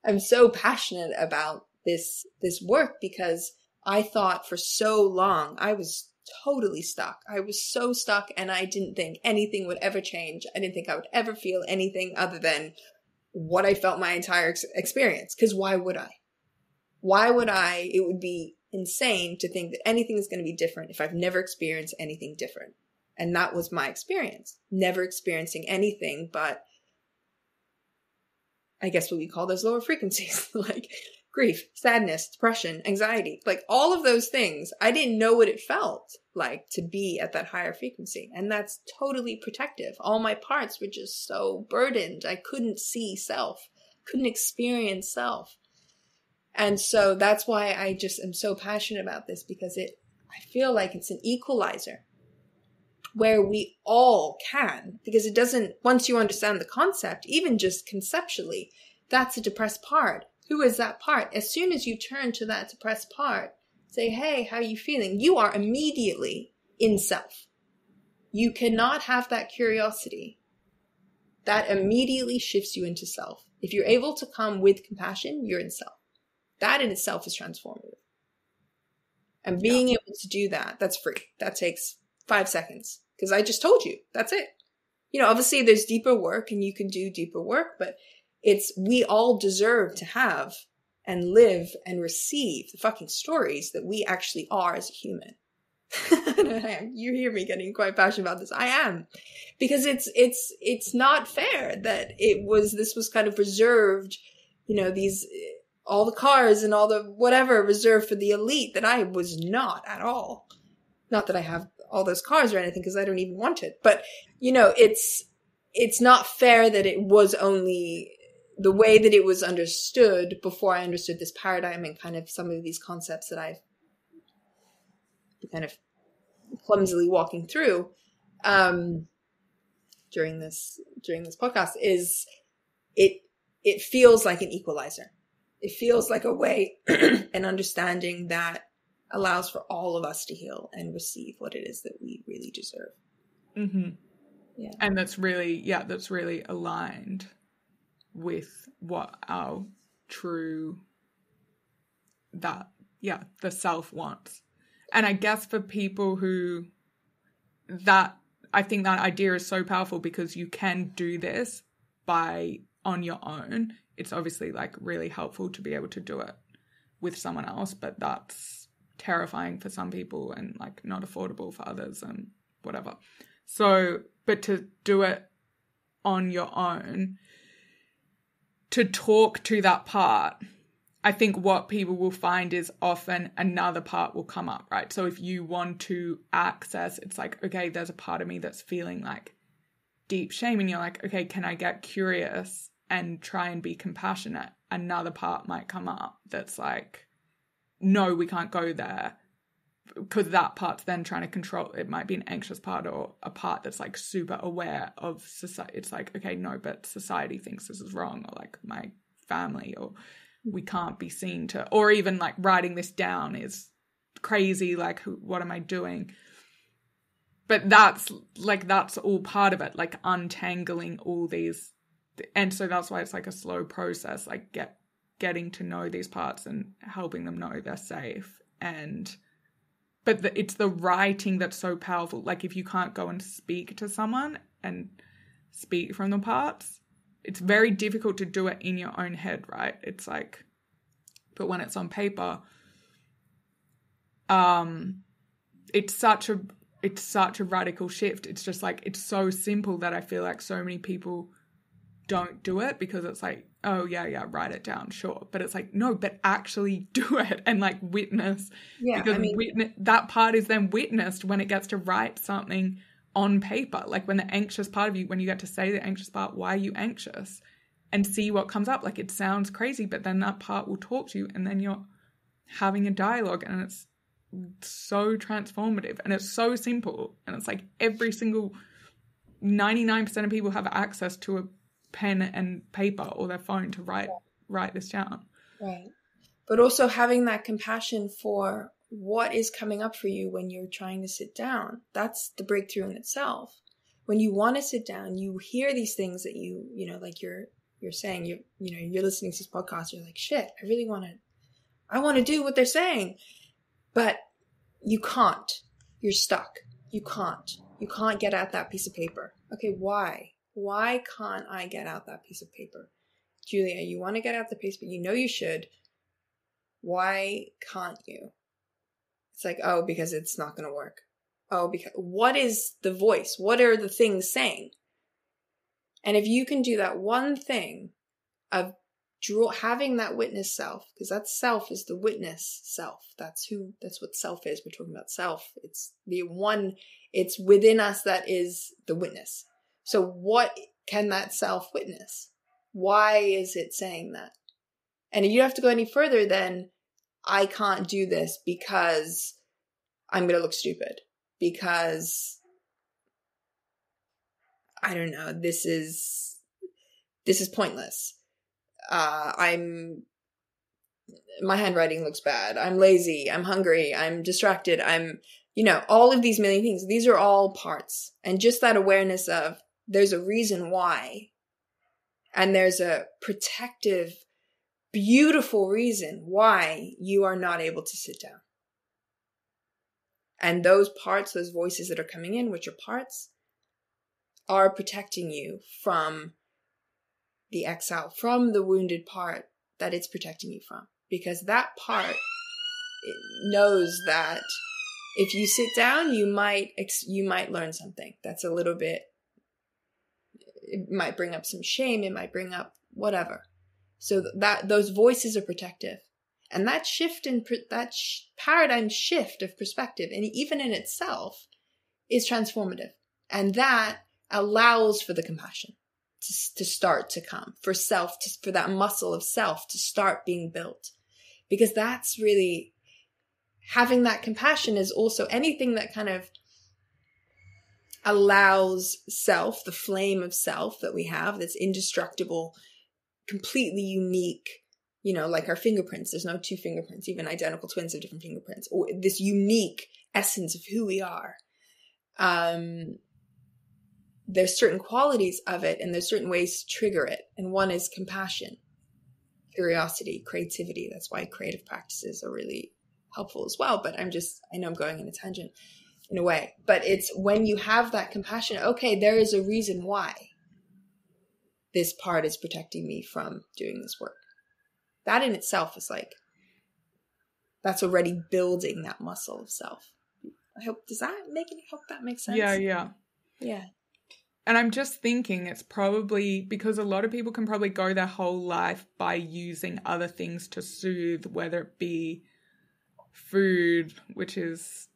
I'm so passionate about this work because I thought for so long I was totally stuck. I was so stuck, and I didn't think anything would ever change. I didn't think I would ever feel anything other than what I felt my entire experience. Because why would I? It would be insane to think that anything is going to be different if I've never experienced anything different. And that was my experience. Never experiencing anything but, I guess what we call those lower frequencies, like grief, sadness, depression, anxiety, like all of those things. I didn't know what it felt like to be at that higher frequency. And that's totally protective. All my parts were just so burdened. I couldn't see self, couldn't experience self. And so that's why I just am so passionate about this, because I feel like it's an equalizer where we all can, because it doesn't, once you understand the concept, even just conceptually, that's a depressed part. Who is that part? As soon as you turn to that depressed part, say, hey, how are you feeling? You are immediately in self. You cannot have that curiosity. That immediately shifts you into self. If you're able to come with compassion, you're in self. That in itself is transformative. And being able to do that, that's free. That takes 5 seconds. Because I just told you, that's it. Obviously there's deeper work and you can do deeper work, but we all deserve to have and live and receive the fucking stories that we actually are as a human. You hear me getting quite passionate about this. I am. Because it's not fair that this was kind of reserved, all the cars and all the whatever reserved for the elite, that I was not at all. Not that I have all those cars or anything, because I don't even want it. But, it's not fair that it was only the way that it was understood before I understood this paradigm and kind of some of these concepts that I've kind of clumsily walking through during this podcast is it feels like an equalizer. It feels like a way an understanding that allows for all of us to heal and receive what it is that we really deserve. Mm-hmm. Yeah. And that's really aligned with what our true, the self wants. And I guess for people who, I think that idea is so powerful, because you can do this on your own. It's obviously like really helpful to be able to do it with someone else, but that's terrifying for some people and like not affordable for others and whatever. So, but to do it on your own, to talk to that part I think what people will find is often another part will come up, right? So if you want to access, it's like, okay, there's a part of me that's feeling like deep shame, and you're like, okay, can I get curious and try and be compassionate? Another part might come up that's like, no, we can't go there, because that part's then trying to control. It might be an anxious part, or a part that's like super aware of society. It's like, okay, no, but society thinks this is wrong, or like my family, or we can't be seen to, or even like writing this down is crazy, like what am I doing? But that's all part of it, like untangling all these. And so that's why it's like a slow process, like getting to know these parts and helping them know they're safe. But it's the writing that's so powerful. Like if you can't go and speak to someone and speak from the parts, it's very difficult to do it in your own head, right? It's like, but when it's on paper, it's such a radical shift. It's just like, it's so simple that I feel like so many people don't do it, because it's like, oh yeah, write it down, sure. But it's like, no, but actually do it and like witness. Yeah, because that part is then witnessed when it gets to write something on paper. Like when the anxious part of you, when you get to say the anxious part, why are you anxious? And see what comes up. Like it sounds crazy, but then that part will talk to you, and then you're having a dialogue, and it's so transformative, and it's so simple. And it's like every single 99% of people have access to a pen and paper or their phone to write this down. Right. But also having that compassion for what is coming up for you when you're trying to sit down. That's the breakthrough in itself. When you want to sit down, you hear these things that you know, like you're saying, you're listening to these podcasts, you're like, shit, I want to do what they're saying. But you can't. You're stuck. You can't get at that piece of paper. Okay, why? Why can't I get out that piece of paper? Julia, you want to get out the piece, but you know you should. Why can't you? It's like, oh, because it's not going to work. Oh, because what is the voice? What are the things saying? And if you can do that one thing of having that witness self, because that self is the witness self. That's what self is. We're talking about self. It's it's within us that is the witness. So what can that self witness? Why is it saying that? And you don't have to go any further than, I can't do this because I'm going to look stupid. Because, I don't know, this is pointless. My handwriting looks bad. I'm lazy. I'm hungry. I'm distracted. all of these million things. These are all parts. And just that awareness of, there's a reason why. And there's a protective, beautiful reason why you are not able to sit down. And those parts, those voices that are coming in, which are parts, are protecting you from the exile, from the wounded part that it's protecting you from. Because that part knows that if you sit down, you might learn something that's a little bit, it might bring up some shame, it might bring up whatever. So that those voices are protective. And that shift in paradigm shift of perspective, and even in itself, is transformative. And that allows for the compassion to start to come, for self, for that muscle of self to start being built. Because that's really, having that compassion is also anything that kind of allows self, the flame of self that we have, that's indestructible, completely unique, like our fingerprints. There's no two fingerprints, even identical twins have different fingerprints, or this unique essence of who we are. There's certain qualities of it, and there's certain ways to trigger it. And one is compassion, curiosity, creativity. That's why creative practices are really helpful as well. But I know I'm going in a tangent in a way, but it's when you have that compassion, okay, there is a reason why this part is protecting me from doing this work. That in itself is like, that's already building that muscle of self. I hope, hope that makes sense? Yeah. Yeah. And I'm just thinking it's probably because a lot of people can probably go their whole life by using other things to soothe, whether it be food, which is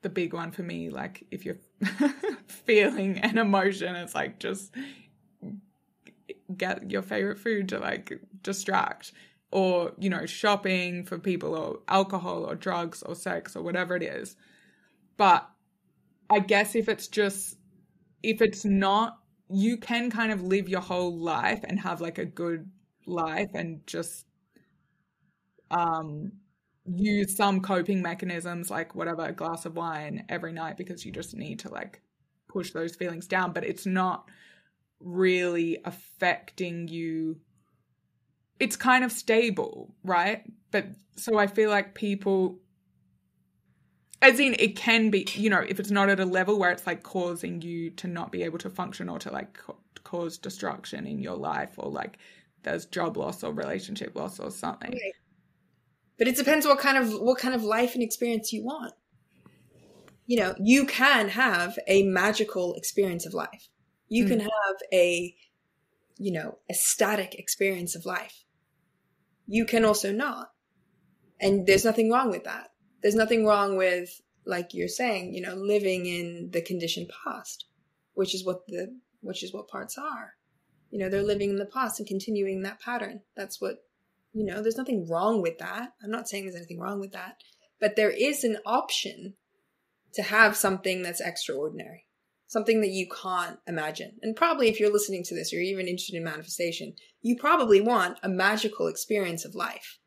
the big one for me. Like if you're feeling an emotion, it's like just get your favorite food to like distract, or, you know, shopping for people, or alcohol or drugs or sex or whatever it is. But I guess if it's not, you can kind of live your whole life and have like a good life and just use some coping mechanisms, like whatever, a glass of wine every night because you just need to like push those feelings down, but it's not really affecting you. It's kind of stable, right? But so I feel like people, as in it can be, you know, if it's not at a level where it's like causing you to not be able to function or to like cause destruction in your life, or like there's job loss or relationship loss or something. Right. But it depends what kind of life and experience you want. You know, you can have a magical experience of life. You can have a, you know, ecstatic experience of life. You can also not. And there's nothing wrong with that. There's nothing wrong with, like you're saying, you know, living in the conditioned past, which is what parts are. You know, they're living in the past and continuing that pattern. That's what, you know, there's nothing wrong with that. I'm not saying there's anything wrong with that, but there is an option to have something that's extraordinary, something that you can't imagine. And probably if you're listening to this, or you're even interested in manifestation, you probably want a magical experience of life,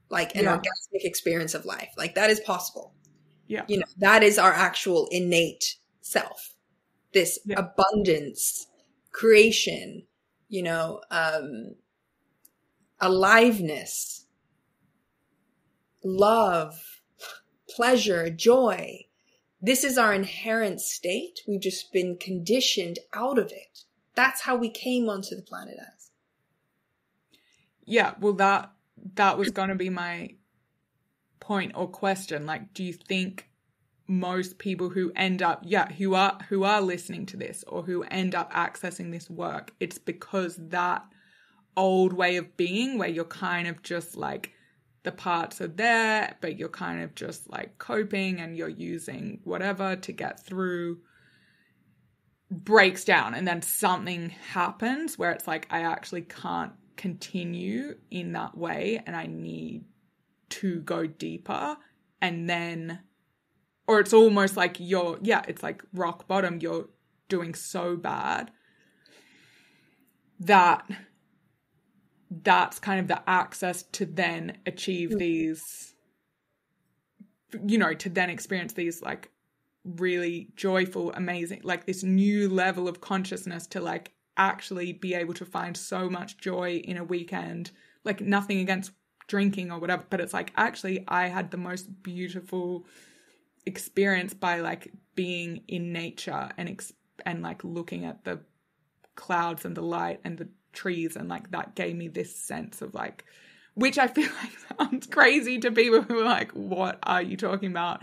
like an orgasmic experience of life. Like that is possible. Yeah. You know, that is our actual innate self, this abundance, creation, you know, aliveness, love, pleasure, joy. This is our inherent state. We've just been conditioned out of it. That's how we came onto the planet as. Yeah, well, that was going to be my point or question. Like, do you think most people who end up, who are listening to this, or who end up accessing this work, it's because that old way of being where you're kind of just like, the parts are there, but you're kind of just like coping and you're using whatever to get through, breaks down, and then something happens where it's like, I actually can't continue in that way and I need to go deeper. And then, or it's almost like it's like rock bottom. You're doing so bad that that's kind of the access to then achieve these, you know, to then experience these like really joyful, amazing, like this new level of consciousness, to like actually be able to find so much joy in a weekend. Like, nothing against drinking or whatever, but it's like, actually I had the most beautiful experience by like being in nature and like looking at the clouds and the light and the trees, and like that gave me this sense of like, which I feel like sounds crazy to people who are like, what are you talking about?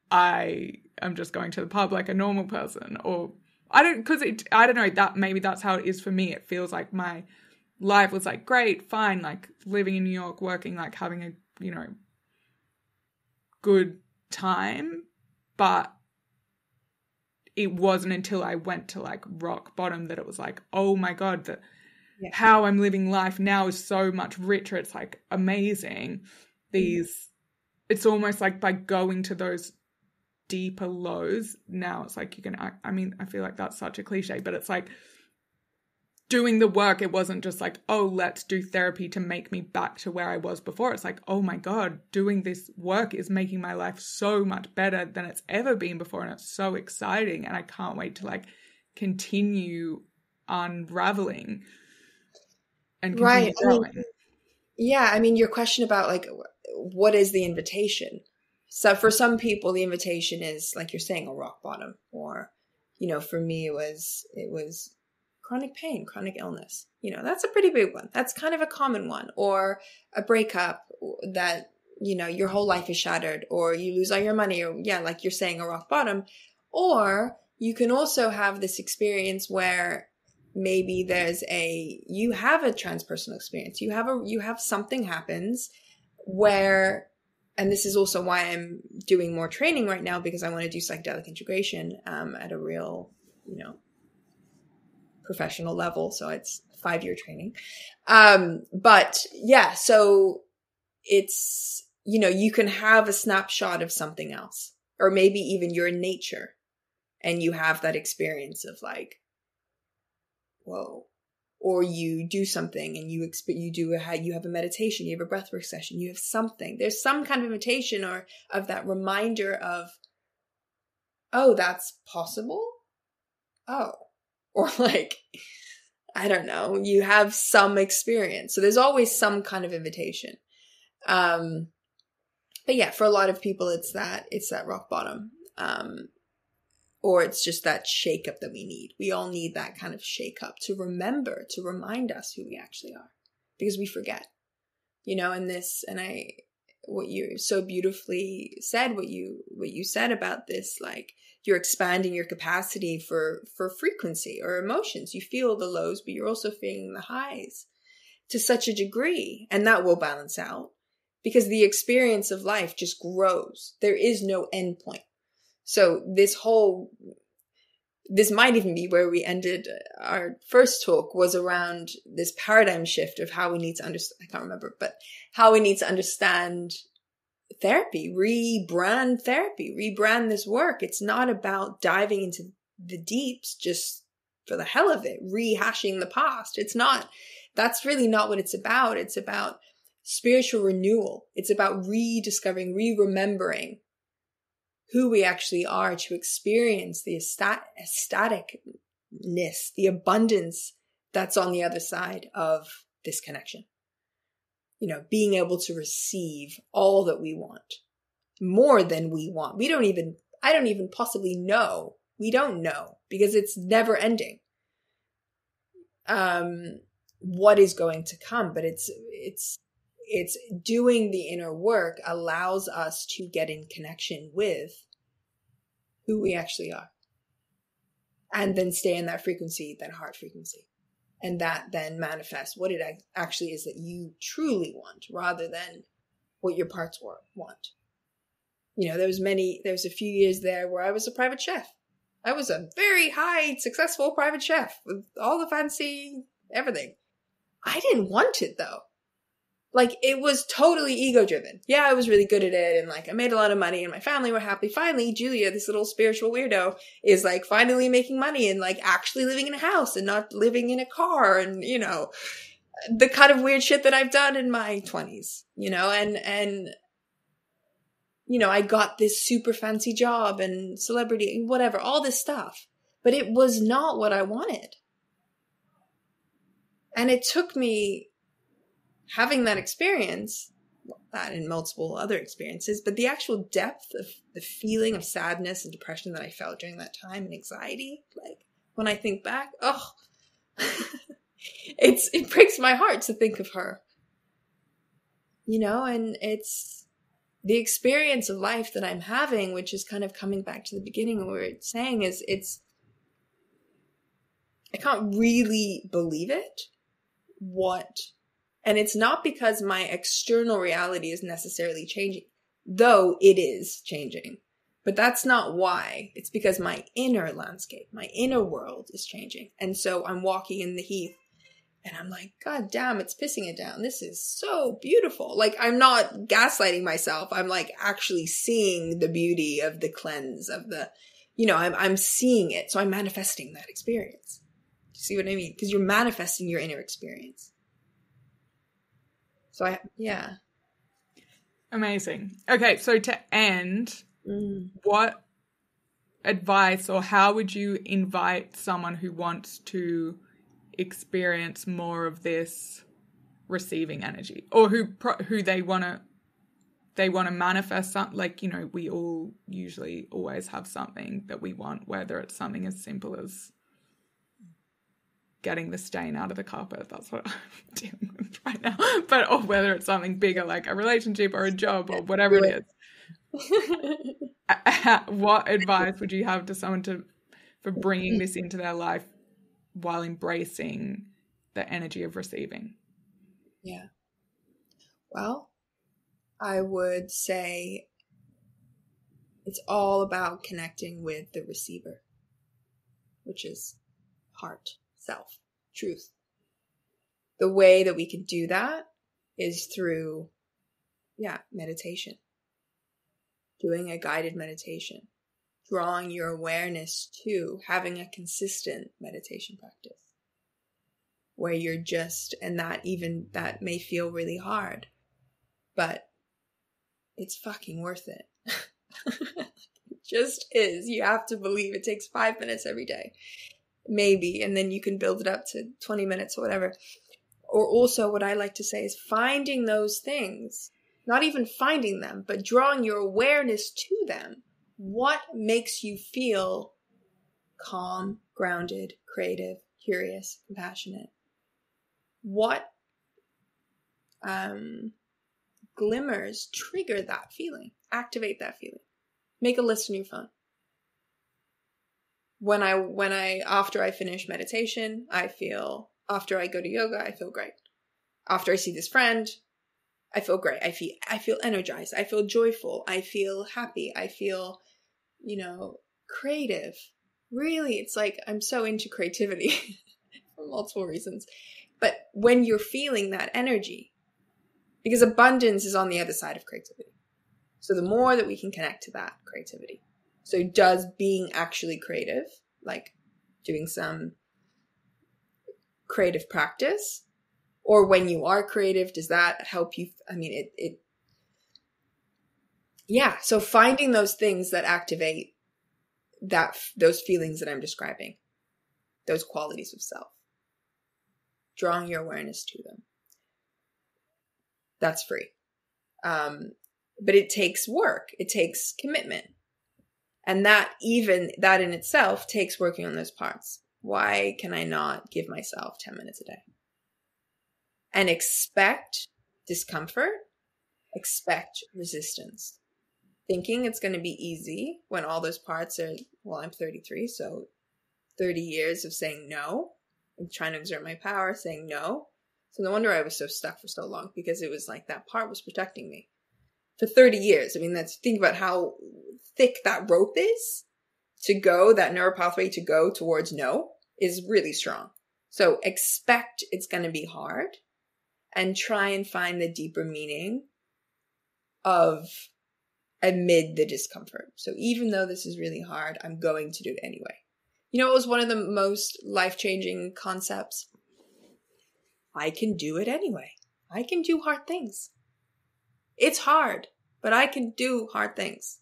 I am just going to the pub like a normal person. Or I don't know, that maybe that's how it is for me. It feels like my life was like great, fine, like living in New York, working, like having a, you know, good time, but it wasn't until I went to like rock bottom that it was like, oh my God, that how I'm living life now is so much richer. It's like amazing. It's almost like by going to those deeper lows, now it's like you can, I mean, I feel like that's such a cliche, but it's like doing the work. It wasn't just like, oh, let's do therapy to make me back to where I was before. It's like, oh my God, doing this work is making my life so much better than it's ever been before. And it's so exciting. And I can't wait to like continue unraveling and continue growing. I mean, your question about like, what is the invitation? So for some people, the invitation is, like you're saying, a rock bottom, or, you know, for me, it was chronic pain, chronic illness. You know, that's a pretty big one. That's kind of a common one. Or a breakup that, you know, your whole life is shattered, or you lose all your money, or like you're saying, a rock bottom. Or you can also have this experience where maybe you have a transpersonal experience. You have something happens where, and this is also why I'm doing more training right now, because I want to do psychedelic integration at a real, professional level. So it's 5-year training. But yeah, so it's, you can have a snapshot of something else, or maybe even you're in nature and you have that experience of like, whoa, or you do something and you have a meditation, you have a breathwork session, you have something, there's some kind of invitation or of that reminder of, oh, that's possible. Oh, or like, I don't know, you have some experience. So there's always some kind of invitation. But yeah, for a lot of people, it's that rock bottom. Or it's just that shake up that we need. We all need that kind of shake up to remind us who we actually are, because we forget, what you so beautifully said, what you said about this, like you're expanding your capacity for frequency or emotions. You feel the lows, but you're also feeling the highs to such a degree, and that will balance out because the experience of life just grows. There is no end point. So this might even be where we ended our first talk, was around this paradigm shift of how we need to understand, I can't remember, but how we need to understand therapy, rebrand this work. It's not about diving into the deeps just for the hell of it, rehashing the past. That's really not what it's about. It's about spiritual renewal. It's about rediscovering, re-remembering who we actually are, to experience the ecstaticness, the abundance that's on the other side of this connection. Being able to receive all that we want, more than we want. I don't even possibly know. We don't know, because it's never ending. What is going to come, but it's doing the inner work allows us to get in connection with who we actually are, and then stay in that frequency, that heart frequency, and that then manifests what it actually is that you truly want, rather than what your parts want. There was a few years there where I was a private chef. I was a very high successful private chef with all the fancy everything. I didn't want it though. Like, it was totally ego driven. Yeah, I was really good at it, and like I made a lot of money and my family were happy. Finally, Julia, this little spiritual weirdo, is like finally making money and like actually living in a house and not living in a car, and the kind of weird shit that I've done in my 20s, and I got this super fancy job and celebrity, whatever, all this stuff. But it was not what I wanted. And it took me having that experience, that and multiple other experiences, but the actual depth of the feeling of sadness and depression that I felt during that time, and anxiety, like when I think back, it breaks my heart to think of her, and it's the experience of life that I'm having, which is kind of coming back to the beginning where it's saying is I can't really believe it. And it's not because my external reality is necessarily changing, though it is changing. But that's not why. It's because my inner landscape, my inner world is changing. And so I'm walking in the heath and I'm like, God damn, it's pissing it down. This is so beautiful. Like, I'm not gaslighting myself. I'm like actually seeing the beauty of the cleanse of the, I'm seeing it. So I'm manifesting that experience. Do you see what I mean? Because you're manifesting your inner experience. So yeah. Amazing. Okay, so to end, what advice or how would you invite someone who wants to experience more of this receiving energy, or who they want to manifest something? Like, we all usually always have something that we want, whether it's something as simple as getting the stain out of the carpet. That's what I'm dealing with right now. But or whether it's something bigger, like a relationship or a job or whatever it is. What advice would you have to someone to for bringing this into their life while embracing the energy of receiving? Yeah. Well, I would say it's all about connecting with the receiver, which is heart, self, truth. The way that we can do that is through, meditation. Doing a guided meditation. Drawing your awareness to having a consistent meditation practice. Where you're just, and that may feel really hard, but it's fucking worth it. It just is. You have to believe it takes 5 minutes every day. Maybe, and then you can build it up to 20 minutes or whatever. Or also what I like to say is finding those things, not even finding them, but drawing your awareness to them. What makes you feel calm, grounded, creative, curious, compassionate? What glimmers trigger that feeling, activate that feeling? Make a list on your phone. When I after I finish meditation, after I go to yoga, I feel great. After I see this friend, I feel great. I feel energized. I feel joyful. I feel happy. I feel, creative. Really, it's like I'm so into creativity for multiple reasons. But when you're feeling that energy, because abundance is on the other side of creativity. So the more that we can connect to that creativity. So does being actually creative, like doing some creative practice, or when you are creative, does that help you? I mean, so finding those things that activate those feelings that I'm describing, those qualities of self, drawing your awareness to them. That's free. But it takes work. It takes commitment. And that in itself takes working on those parts. Why can I not give myself 10 minutes a day? And expect discomfort, expect resistance. Thinking it's going to be easy when all those parts are, I'm 33, so 30 years of saying no, and trying to exert my power, saying no. So no wonder I was so stuck for so long, because it was like that part was protecting me. For 30 years. I mean, think about how thick that rope is that neural pathway to go towards no is really strong. So expect it's going to be hard and try and find the deeper meaning of amid the discomfort. So even though this is really hard, I'm going to do it anyway. It was one of the most life-changing concepts. I can do it anyway. I can do hard things. It's hard, but I can do hard things.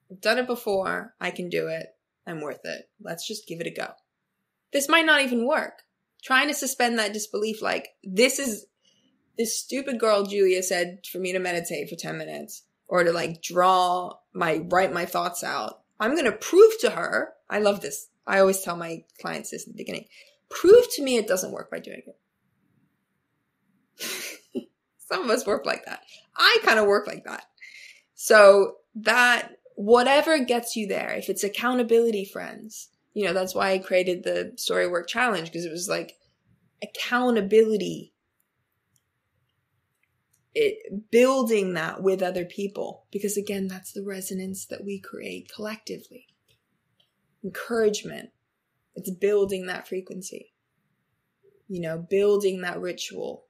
I've done it before. I can do it. I'm worth it. Let's just give it a go. This might not even work. Trying to suspend that disbelief, like, this stupid girl Julia said for me to meditate for 10 minutes or to write my thoughts out. I'm going to prove to her. I love this. I always tell my clients this in the beginning. Prove to me it doesn't work by doing it. Some of us work like that. I kind of work like that. So that whatever gets you there, if it's accountability, friends, that's why I created the Story Work Challenge, because it was like accountability, building that with other people, because again, that's the resonance that we create collectively. Encouragement, it's building that frequency, building that ritual.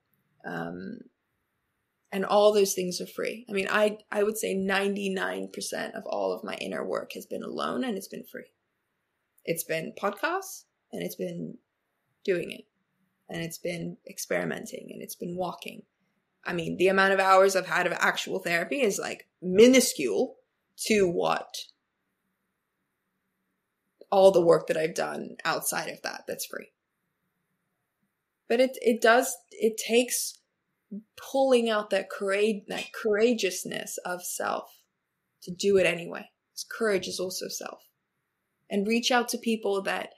And all those things are free. I mean, I would say 99% of all of my inner work has been alone, and it's been free. It's been podcasts, and it's been doing it, and it's been experimenting, and it's been walking. I mean, the amount of hours I've had of actual therapy is like minuscule to what all the work that I've done outside of that's free. But it takes pulling out that courageousness of self to do it anyway. Because courage is also self. And reach out to people that,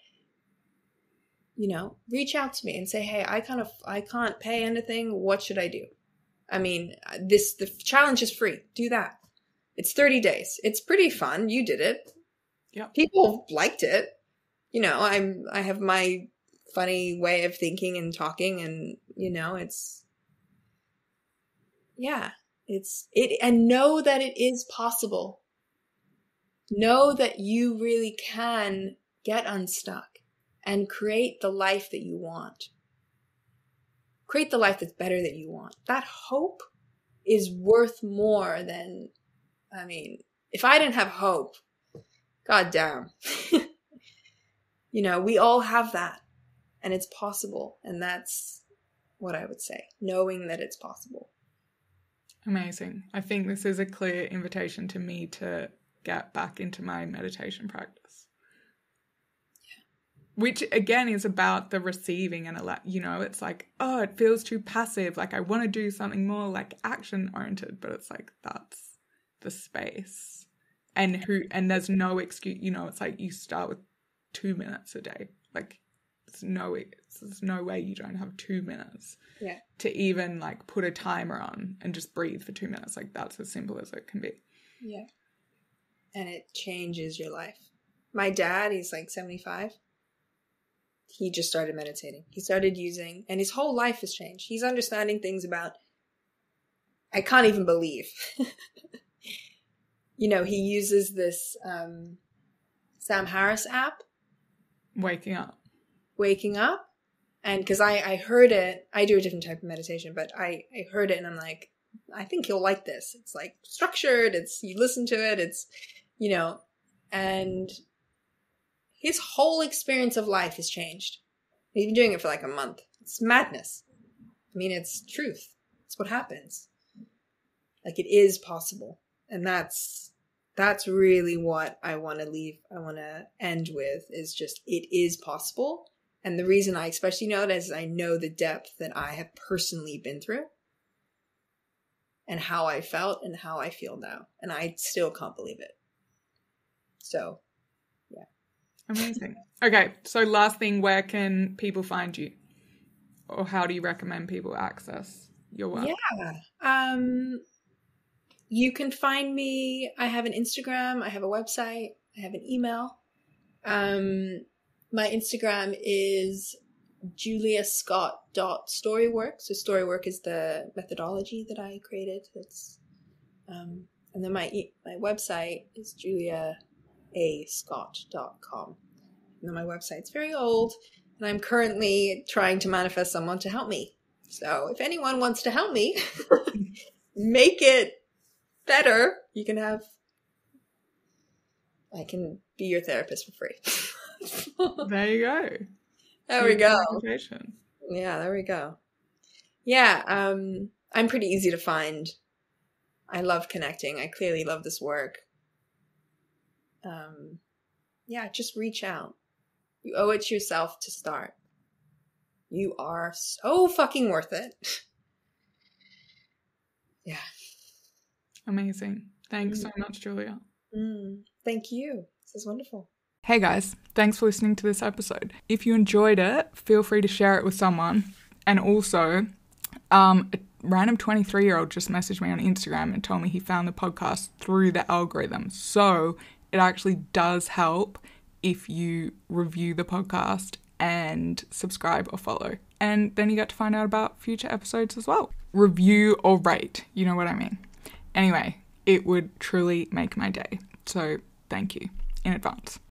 reach out to me and say, hey, I can't pay anything. What should I do? I mean, the challenge is free. Do that. It's 30 days. It's pretty fun. You did it. Yeah. People liked it. you know, I have my funny way of thinking and talking, and, you know, and know that it is possible. Know that you really can get unstuck and create the life that you want. Create the life that's better that you want. That hope is worth more than, I mean, if I didn't have hope, god damn. You know, we all have that, and it's possible. And that's what I would say, knowing that it's possible. Amazing. I think this is a clear invitation to me to get back into my meditation practice. Yeah. Which, again, is about the receiving and, you know, it's like, oh, it feels too passive. Like, I want to do something more, like, action-oriented. But it's like, that's the space. And there's no excuse, you know, it's like you start with 2 minutes a day. Like, there's no way you don't have 2 minutes to even, like, put a timer on and just breathe for 2 minutes. Like, that's as simple as it can be. Yeah. And it changes your life. My dad, he's like 75. He just started meditating. He started using, and his whole life has changed. He's understanding things about, I can't even believe. You know, he uses this Sam Harris app. Waking up. And because I heard it, I do a different type of meditation, but I heard it and I'm like, I think you'll like this. It's like structured. You listen to it. It's, you know, and his whole experience of life has changed. He's been doing it for like a month. It's madness. I mean, it's truth. It's what happens. Like, it is possible. And that's really what I want to end with, is just, it is possible. And the reason I especially know that is I know the depth that I have personally been through and how I felt and how I feel now. And I still can't believe it. So, yeah. Amazing. Okay. So last thing, where can people find you? Or how do you recommend people access your work? Yeah. You can find me. I have an Instagram. I have a website. I have an email. My Instagram is juliascott.storywork. So storywork is the methodology that I created. It's, and then my website is juliascott.com. And then my website's very old, and I'm currently trying to manifest someone to help me. So if anyone wants to help me make it better, I can be your therapist for free. There you go. There we go. Yeah, there we go. Yeah, I'm pretty easy to find. I love connecting. I clearly love this work. Yeah, just reach out. You owe it to yourself to start. You are so fucking worth it. Yeah. Amazing. Thanks so much, Julia. Thank you. This is wonderful. Hey guys, thanks for listening to this episode. If you enjoyed it, feel free to share it with someone. And also, a random 23-year-old just messaged me on Instagram and told me he found the podcast through the algorithm. So it actually does help if you review the podcast and subscribe or follow. And then you get to find out about future episodes as well. Review or rate, you know what I mean. Anyway, it would truly make my day. So thank you in advance.